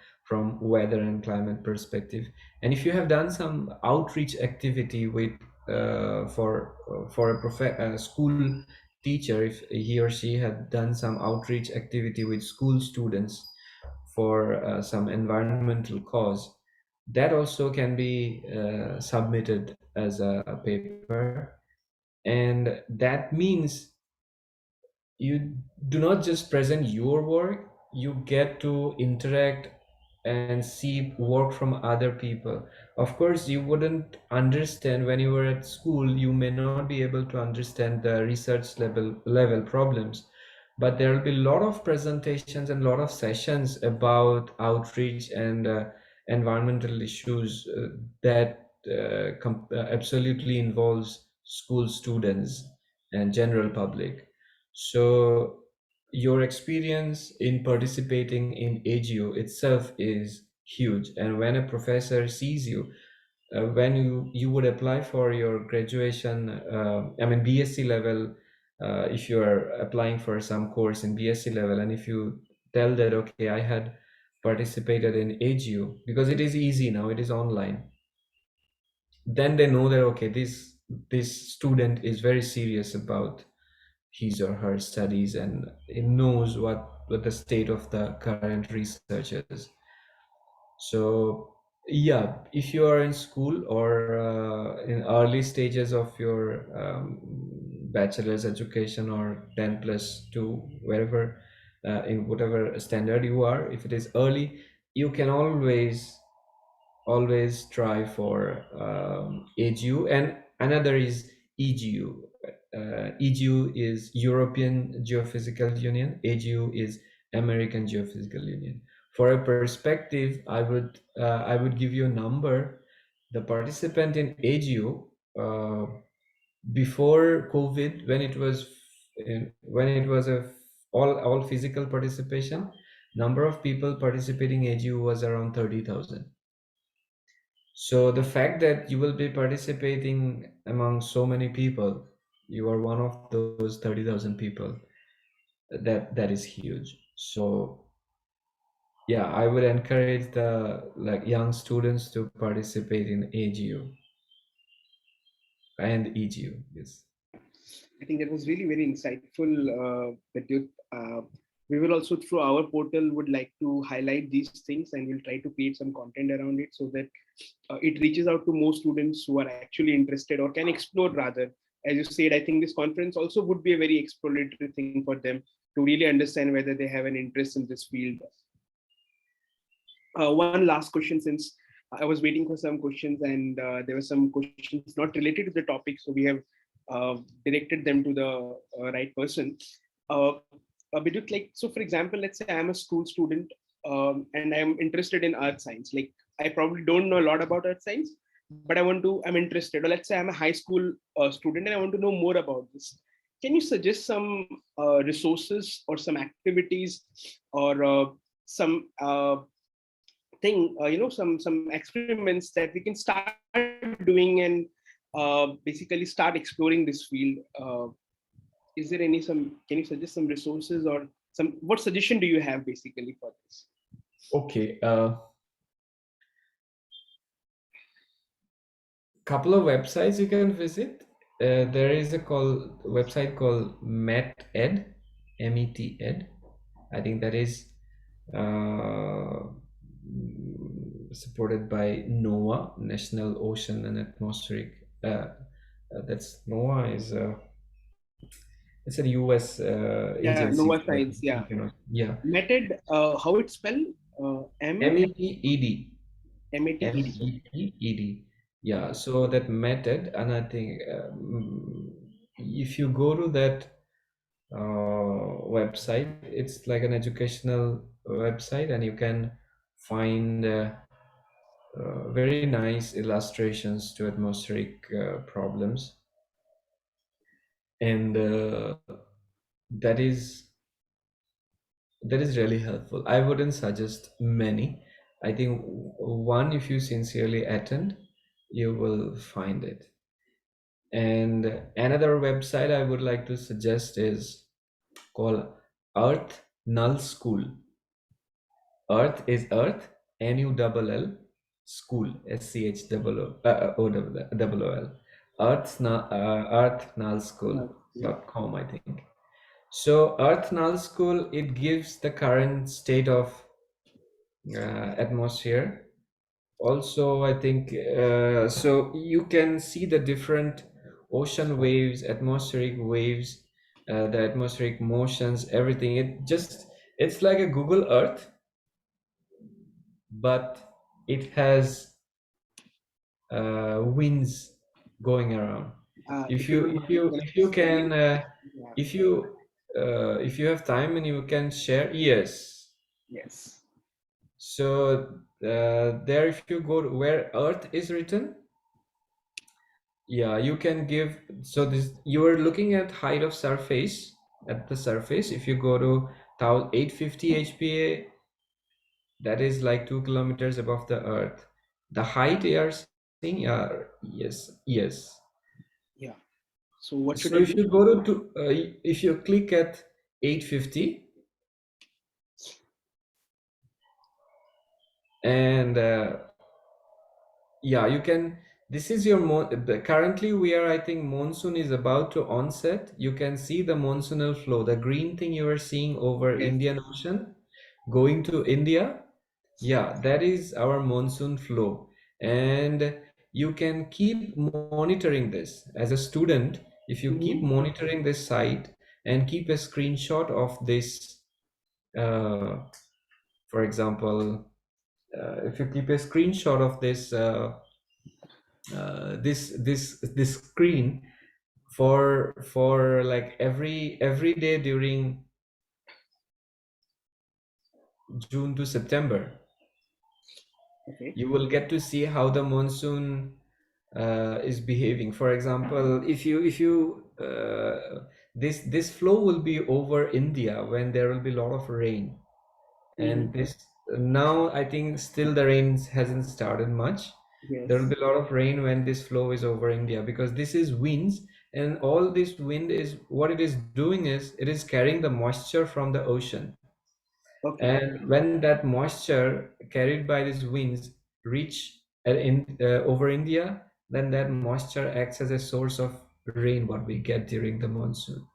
weather and climate perspective. And if you have done some outreach activity with for a school teacher, if he or she had done some outreach activity with school students for some environmental cause, that also can be submitted as a paper. And that means you do not just present your work, you get to interact and see work from other people. Of course, you wouldn't understand when you were at school, you may not be able to understand the research level problems, but there will be a lot of presentations and a lot of sessions about outreach and environmental issues that absolutely involves school students and general public. So your experience in participating in AGO itself is huge. And when a professor sees you, when you would apply for your graduation, I mean BSc level, if you are applying for some course in BSc level, and if you tell that, okay, I had participated in AGU, because it is easy now, it is online, then they know that, okay, this student is very serious about his or her studies, and it knows what the state of the current research is. So yeah, if you are in school or in early stages of your bachelor's education or 10 plus 2, wherever, in whatever standard you are, if it is early, you can always try for AGU, and another is EGU. EGU is European Geophysical Union. AGU is American Geophysical Union. For a perspective, I would give you a number. The participant in AGU, before COVID, when it was a all physical participation, number of people participating in AGU was around 30,000. So the fact that you will be participating among so many people, you are one of those 30,000 people, that is huge. So yeah, I would encourage the like young students to participate in AGU and EGU. Yes. I think that was really very insightful, Bidyut. We will also, through our portal, would like to highlight these things, and we'll try to create some content around it so that it reaches out to more students who are actually interested or can explore rather. As you said, I think this conference also would be a very exploratory thing for them to really understand whether they have an interest in this field. One last question, since I was waiting for some questions, and there were some questions not related to the topic, so we have directed them to the right person. Bidut, like, so for example, let's say I'm a school student, and I'm interested in earth science. Like, I probably don't know a lot about earth science, but I'm interested. Or let's say I'm a high school student and I want to know more about this. Can you suggest some resources or some activities or some some experiments that we can start doing and basically start exploring this field? Is there any can you suggest some resources or what suggestion do you have basically for this? Okay. Couple of websites you can visit. There is a website called METED, MET Ed. I think that is uh, supported by NOAA, National Ocean and Atmospheric. That's NOAA is it's a US Yeah, agency Nova for, Science. Yeah, yeah, METED. How it's spelled? METED. METED. METED. Yeah, so that method, and I think if you go to that website, it's like an educational website, and you can find very nice illustrations to atmospheric problems, and that is that is really helpful. I wouldn't suggest many. I think one, if you sincerely attend, you will find it. And another website I would like to suggest is called Earth Null School. Earth is Earth, NULL, School, SCHOOL. Earth Null School.com, I think. So Earth Null School, it gives the current state of atmosphere. Also, I think so you can see the different ocean waves, atmospheric waves, the atmospheric motions, everything. It's like a Google Earth, but it has winds going around. If you don't mind, can If I you spell can it? Yeah. if you have time and you can share, yes. Yes. So there, if you go to where Earth is written, yeah, you can give. So this, you are looking at height of surface, at the surface. If you go to 850 HPA, that is like 2 kilometers above the Earth. The height here seeing? Yeah, yes, yes. Yeah. So what should So I if do? you go if you click at 850 and yeah, you can. This is your currently we are, I think monsoon is about to onset. You can see the monsoonal flow, the green thing you are seeing over Yes. Indian Ocean going to India. Yeah, that is our monsoon flow. And you can keep monitoring this as a student. If you keep Mm-hmm. monitoring this site and keep a screenshot of this, uh, for example, if you keep a screenshot of this screen for like every day during June to September, Okay. you will get to see how the monsoon is behaving. For example, if you this flow will be over India when there will be a lot of rain, Mm-hmm. and this now I think still the rain hasn't started much. There will Yes. be a lot of rain when this flow is over India, because this is winds, and all this wind is what it is doing is it is carrying the moisture from the ocean. Okay. And when that moisture carried by these winds reach over India, then that moisture acts as a source of rain, what we get during the monsoon.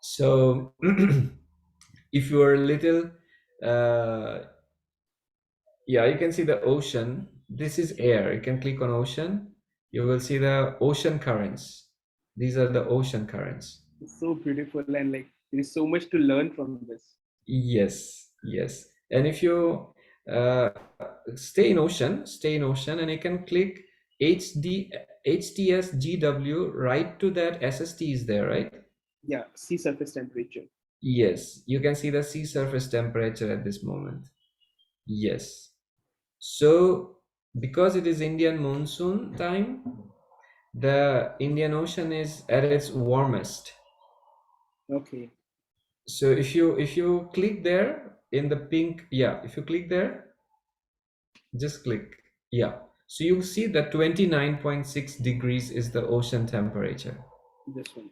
So if you are a little, uh, yeah, you can see the ocean. This is air. You can click on ocean. You will see the ocean currents. These are the ocean currents. It's so beautiful, and like there is so much to learn from this. Yes, yes. And if you uh, stay in ocean, and you can click HD HTSGW, right to that SST is there, right? Yeah. Sea surface temperature. Yes, you can see the sea surface temperature at this moment. Yes. So because it is Indian monsoon time, the Indian Ocean is at its warmest. Okay. So if you click there in the pink, yeah, if you click there, just click. Yeah. So you see that 29.6 degrees is the ocean temperature. This one.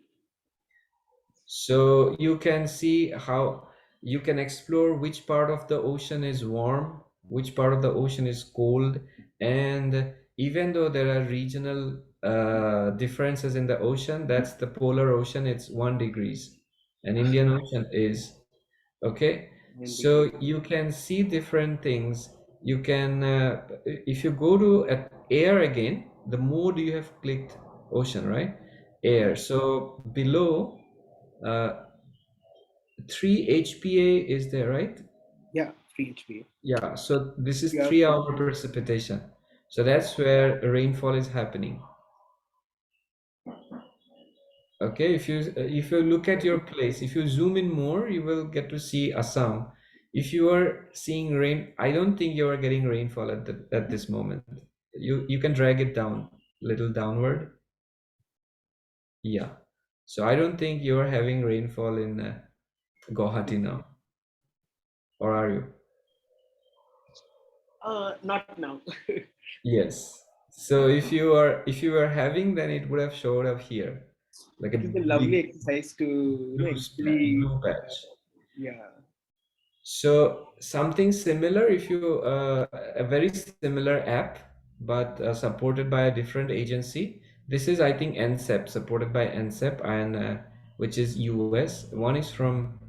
So you can see how you can explore which part of the ocean is warm, which part of the ocean is cold, and even though there are regional differences in the ocean, that's the polar ocean, it's 1 degrees, and Indian Ocean is okay. And So degree. you can see different things. You can, if you go to air again, the mode you have clicked ocean, right? Yeah. Air. So below. Uh, 3 HPA is there, right? Yeah. Free HPA. Yeah, so this is Yeah. 3 hour precipitation. So that's where rainfall is happening. Okay, if you look at your place, if you zoom in more, you will get to see Assam. If you are seeing rain, I don't think you are getting rainfall at this moment. You can drag it down, little downward. Yeah. So I don't think you are having rainfall in Guwahati now, or are you? Not now. Yes. So if you are having, then it would have showed up here, like a It is a lovely big exercise to actually. blue patch. Yeah. So something similar, if you a very similar app, but supported by a different agency. This is, I think, NCEP, supported by NCEP, and which is US. One is from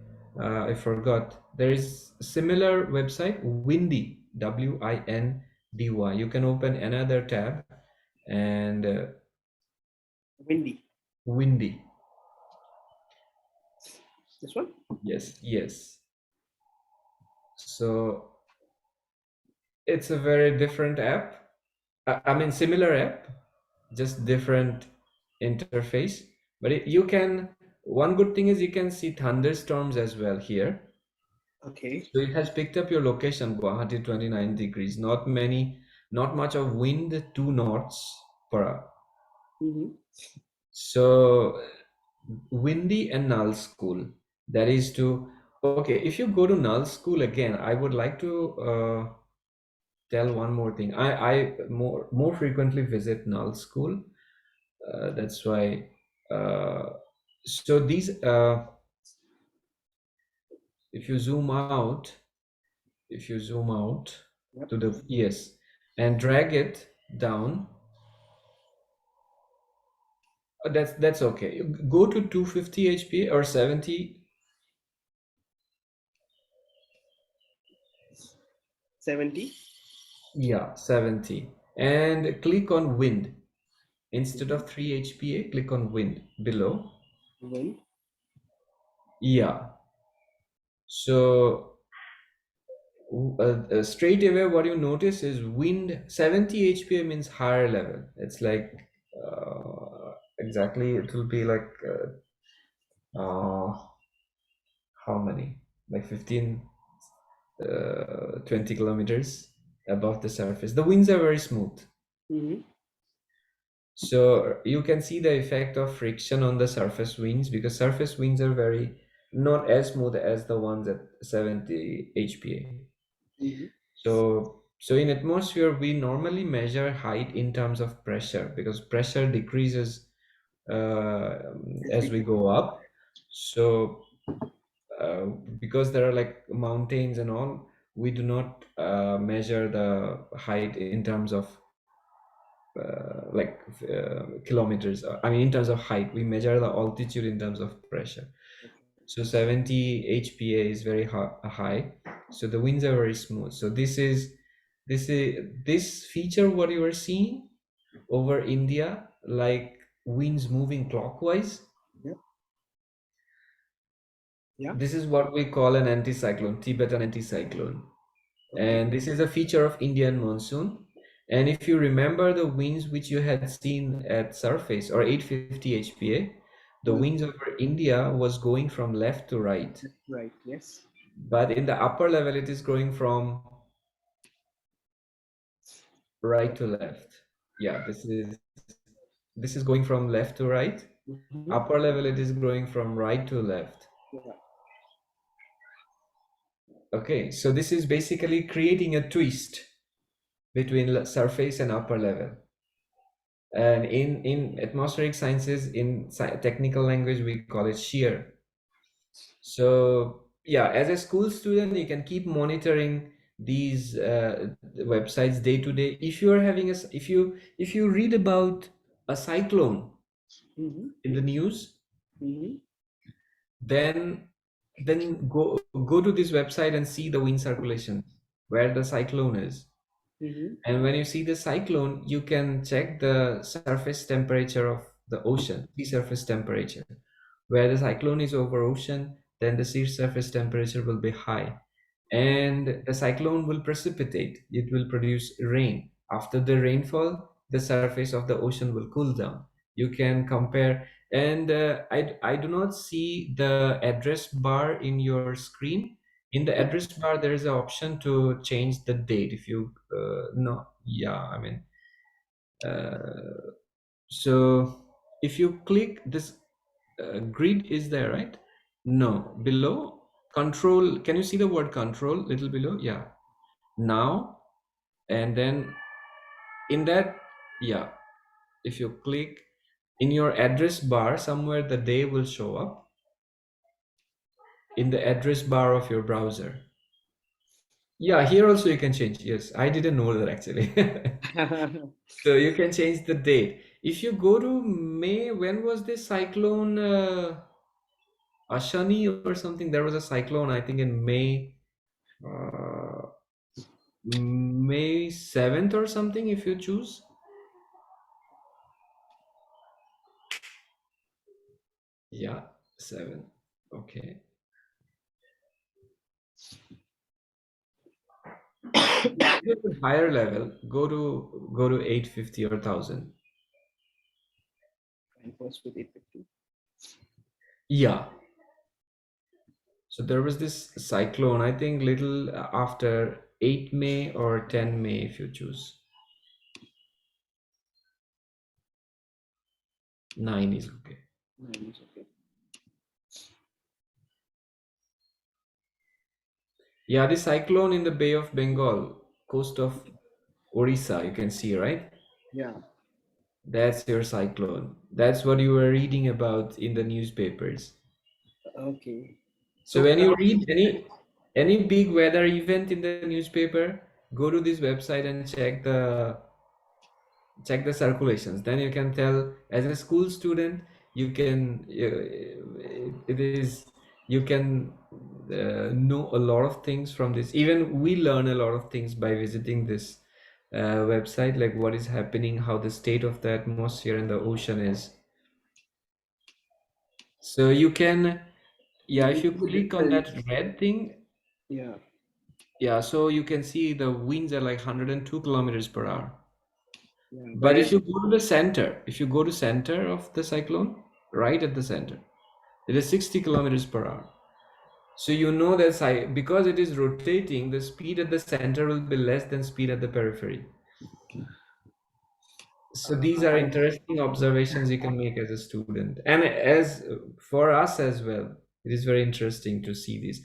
I forgot. There is similar website, Windy, WINDY. You can open another tab, and Windy. Windy. This one. Yes, yes. So it's a very different app. I mean, similar app, just different interface. But you can, one good thing is you can see thunderstorms as well here. Okay. So it has picked up your location, Guwahati 29 degrees. Not much of wind, 2 knots per hour. Mm-hmm. So windy and null school. That is to, okay, if you go to null school again, I would like to tell one more thing. I more frequently visit null school. That's why. So these, if you zoom out, if you zoom out Yep. to the, yes, and drag it down, that's okay. Go to 250 HPA or 70. 70. Yeah, 70, and click on wind. Instead Mhm. of 3 HPA, click on wind below. Wind. Yeah. So straight away, what you notice is wind 70 HPA means higher level. It's like exactly, it will be like how many? Like 15, 20 kilometers above the surface. The winds are very smooth. Mm-hmm. So you can see the effect of friction on the surface winds, because surface winds are very not as smooth as the ones at 70 HPA. Mm-hmm. So in atmosphere, we normally measure height in terms of pressure, because pressure decreases As as we we go. go up. So uh, because there are like mountains and all, we do not measure the height in terms of kilometers. I mean, in terms of height, we measure the altitude in terms of pressure. So 70 HPA is very high. So the winds are very smooth. So this feature what you are seeing over India, like winds moving clockwise. Yeah. Yeah. This is what we call an anticyclone, Tibetan anticyclone. Okay. And this is a feature of Indian monsoon. And if you remember the winds which you had seen at surface or 850 HPA, the Mm. winds over India was going from left to right. Right. Yes. But in the upper level, it is going from right to left. Yeah, this is going from left to right. Mm-hmm. Upper level, it is going from right to left. Yeah. Okay, so this is basically creating a twist between surface and upper level. And in atmospheric sciences, in technical language, we call it shear. So yeah, as a school student, you can keep monitoring these websites day to day. If you are having if you read about a cyclone Mm-hmm. in the news, Mm-hmm. then go to this website and see the wind circulation where the cyclone is. Mm-hmm. And when you see the cyclone, you can check the surface temperature of the ocean, sea surface temperature. Where the cyclone is over ocean, then the sea surface temperature will be high. And the cyclone will precipitate, it will produce rain. After the rainfall, the surface of the ocean will cool down. You can compare, and I do not see the address bar in your screen. In the address bar, there is an option to change the date. If you no, yeah, I mean, uh, so if you click this grid is there, right? No, below control. Can you see the word control little below? Yeah. Now, and then in that, yeah, if you click in your address bar, somewhere the day will show up in the address bar of your browser. Yeah, here also you can change. Yes, I didn't know that actually. So you can change the date. If you go to May, when was this cyclone Ashani or something? There was a cyclone, I think, in uh, May 7th or something, if you choose. Yeah, 7. Okay. If it's higher level, go to 850 or 1000. And first with 850. Yeah. So there was this cyclone, I think little after 8 May or 10 May if you choose. 9 is okay. Okay. Yeah, the cyclone in the Bay of Bengal, coast of Orissa, you can see, right? Yeah. That's your cyclone. That's what you were reading about in the newspapers. Okay. So So when you read any big weather event in the newspaper, go to this website and check the circulations. Then you can tell, as a school student, you can it is you can know a lot of things from this. Even we learn a lot of things by visiting this website, like what is happening, how the state of the atmosphere and the ocean is. So you can, yeah, if you click on different. that red thing, Yeah. yeah, so you can see the winds are like 102 kilometers per hour. Yeah. But if Whereas you go to the center, if you go to center of the cyclone, right at the center, it is 60 kilometers per hour. So you know that because it is rotating, the speed at the center will be less than speed at the periphery. So these are I interesting observations you can make as a student, and as for us as well. It is very interesting to see this.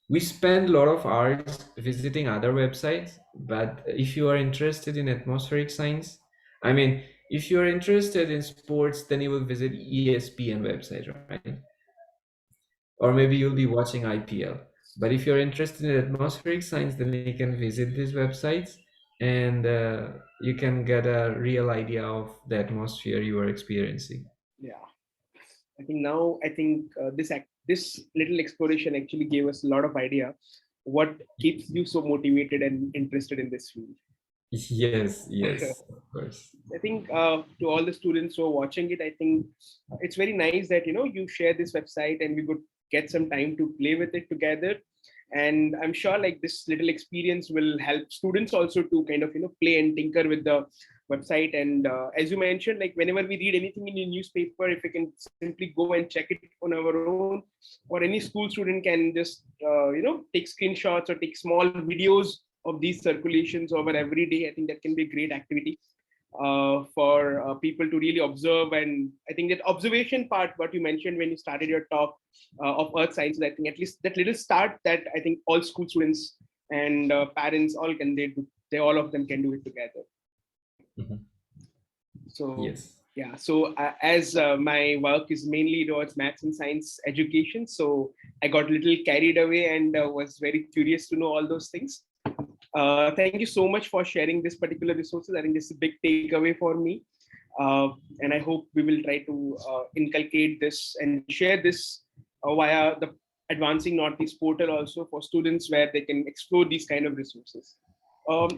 We spend a lot of hours visiting other websites, but if you are interested in atmospheric science, I mean, if you are interested in sports, then you will visit ESPN website, right? Or maybe you'll be watching IPL. But if you're interested in atmospheric science, then you can visit these websites, and you can get a real idea of the atmosphere you are experiencing. yeah. I think now I think this little exploration actually gave us a lot of idea what keeps you so motivated and interested in this field. Yes, yes, of course. I think to all the students who are watching it, I think it's very nice that you share this website and we could get some time to play with it together. And I'm sure like this little experience will help students also to kind of play and tinker with the website. And as you mentioned, like whenever we read anything in the newspaper, if we can simply go and check it on our own, or any school student can just take screenshots or take small videos of these circulations over every day. I think that can be a great activity for people to really observe. And I think that observation part, what you mentioned when you started your talk of earth sciences, I think at least that little start that I think all school students and parents all can they all of them can do it together. Mhm. So Yes. yeah, so as my work is mainly towards maths and science education, so I got a little carried away and was very curious to know all those things. Thank you so much for sharing this particular resources. I think this is a big takeaway for me. And I hope we will try to inculcate this and share this via the Advancing Northeast portal also for students where they can explore these kind of resources.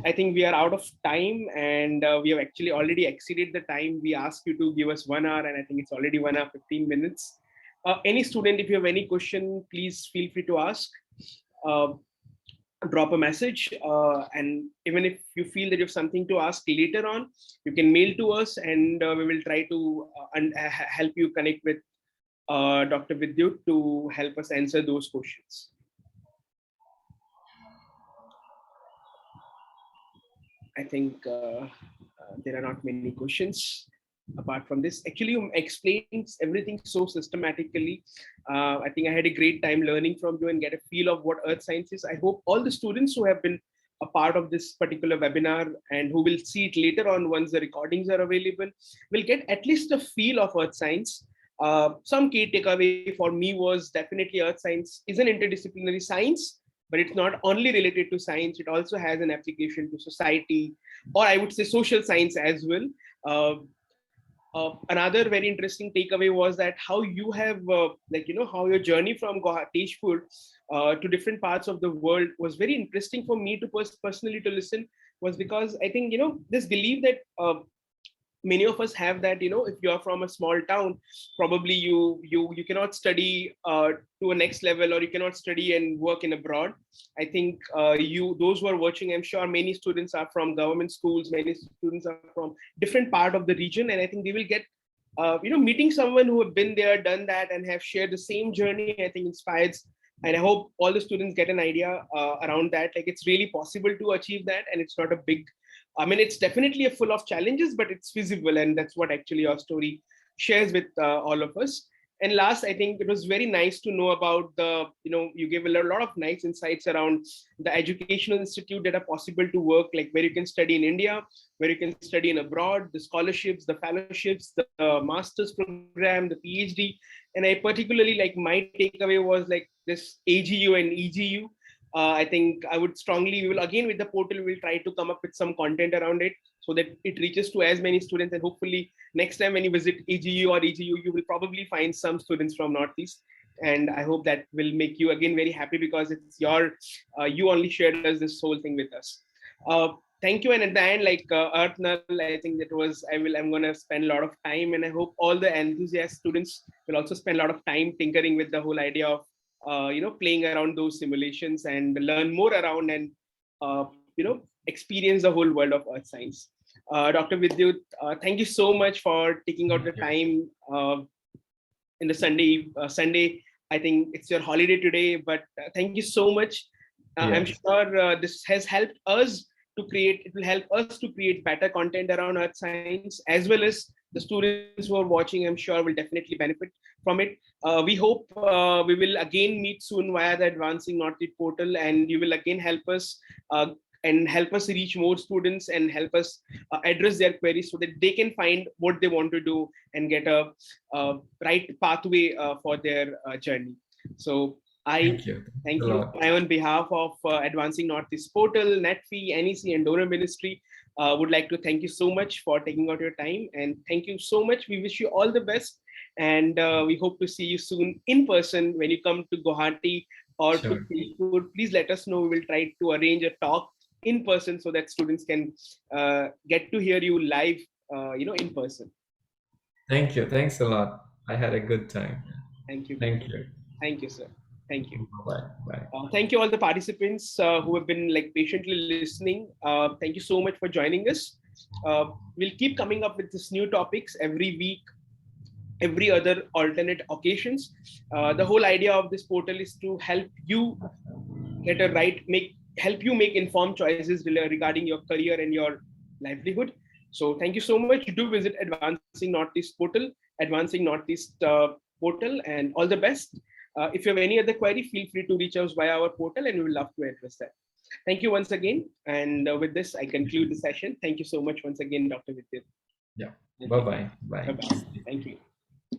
I think we are out of time and we have actually already exceeded the time we asked you to give us 1 hour, and I think it's already 1 hour 15 minutes. Any student, if you have any question, please feel free to ask. Uh, Drop a message, and even if you feel that you have something to ask later on, you can mail to us and we will try to help you connect with Dr. Bidyut to help us answer those questions. I think there are not many questions apart from this. Actually, you explained everything so systematically. I think I had a great time learning from you and get a feel of what earth science is. I hope all the students who have been a part of this particular webinar and who will see it later on once the recordings are available will get at least a feel of earth science. Some key takeaway for me was definitely earth science is an interdisciplinary science, but it's not only related to science, it also has an application to society, or I would say social science as well. uh, Another very interesting takeaway was that how you have how your journey from Teshpur to different parts of the world was very interesting for me to personally to listen, was because I think this belief that many of us have, that if you're from a small town, probably you cannot study to a next level, or you cannot study and work in abroad. I think you those who are watching, I'm sure many students are from government schools, many students are from different part of the region, and I think they will get meeting someone who have been there, done that, and have shared the same journey, I think inspires. And I hope all the students get an idea around that, like it's really possible to achieve that, and it's not a big, I mean, it's definitely a full of challenges, but it's feasible, and that's what actually our story shares with all of us. And last, I think it was very nice to know about the, you gave a lot of nice insights around the educational institute that are possible to work, like where you can study in India, where you can study in abroad, the scholarships, the fellowships, the master's program, the PhD. And I particularly, like, my takeaway was like this AGU and EGU. I think I would strongly, we will again with the portal, we'll try to come up with some content around it so that it reaches to as many students. And hopefully next time when you visit AGU or EGU, you will probably find some students from Northeast. And I hope that will make you again very happy, because it's you only shared us this whole thing with us. Thank you. And at the end, like Earth Null, I think that was, I'm going to spend a lot of time, and I hope all the enthusiast students will also spend a lot of time tinkering with the whole idea of, playing around those simulations and learn more around and, experience the whole world of earth science. Dr. Bidyut, thank you so much for taking out the time in the Sunday. I think it's your holiday today, but thank you so much. I'm sure this has helped us it will help us to create better content around earth science, as well as the students who are watching, I'm sure, will definitely benefit from it. We hope we will again meet soon via the Advancing Northeast portal, and you will again help us reach more students and help us address their queries so that they can find what they want to do and get a right pathway for their journey. So thank you. I, on behalf of Advancing Northeast portal, NetFee, NEC, and Donor Ministry, would like to thank you so much for taking out your time, and thank you so much. We wish you all the best, and we hope to see you soon in person when you come to Guwahati or to Telugu. Please let us know. We will try to arrange a talk in person so that students can get to hear you live, in person. Thank you. Thanks a lot. I had a good time. Thank you. Thank you. Thank you, sir. Thank you. Bye. Thank you all the participants who have been like patiently listening. Thank you so much for joining us. We'll keep coming up with this new topics every week, every other alternate occasions. The whole idea of this portal is to help you help you make informed choices regarding your career and your livelihood. So thank you so much. Do visit Advancing Northeast portal, and all the best. If you have any other query, feel free to reach us via our portal, and we will love to address that. Thank you once again. And with this, I conclude the session. Thank you so much once again, Dr. Bidyut. Yeah. Bye-bye. Bye. Bye-bye. Thank you.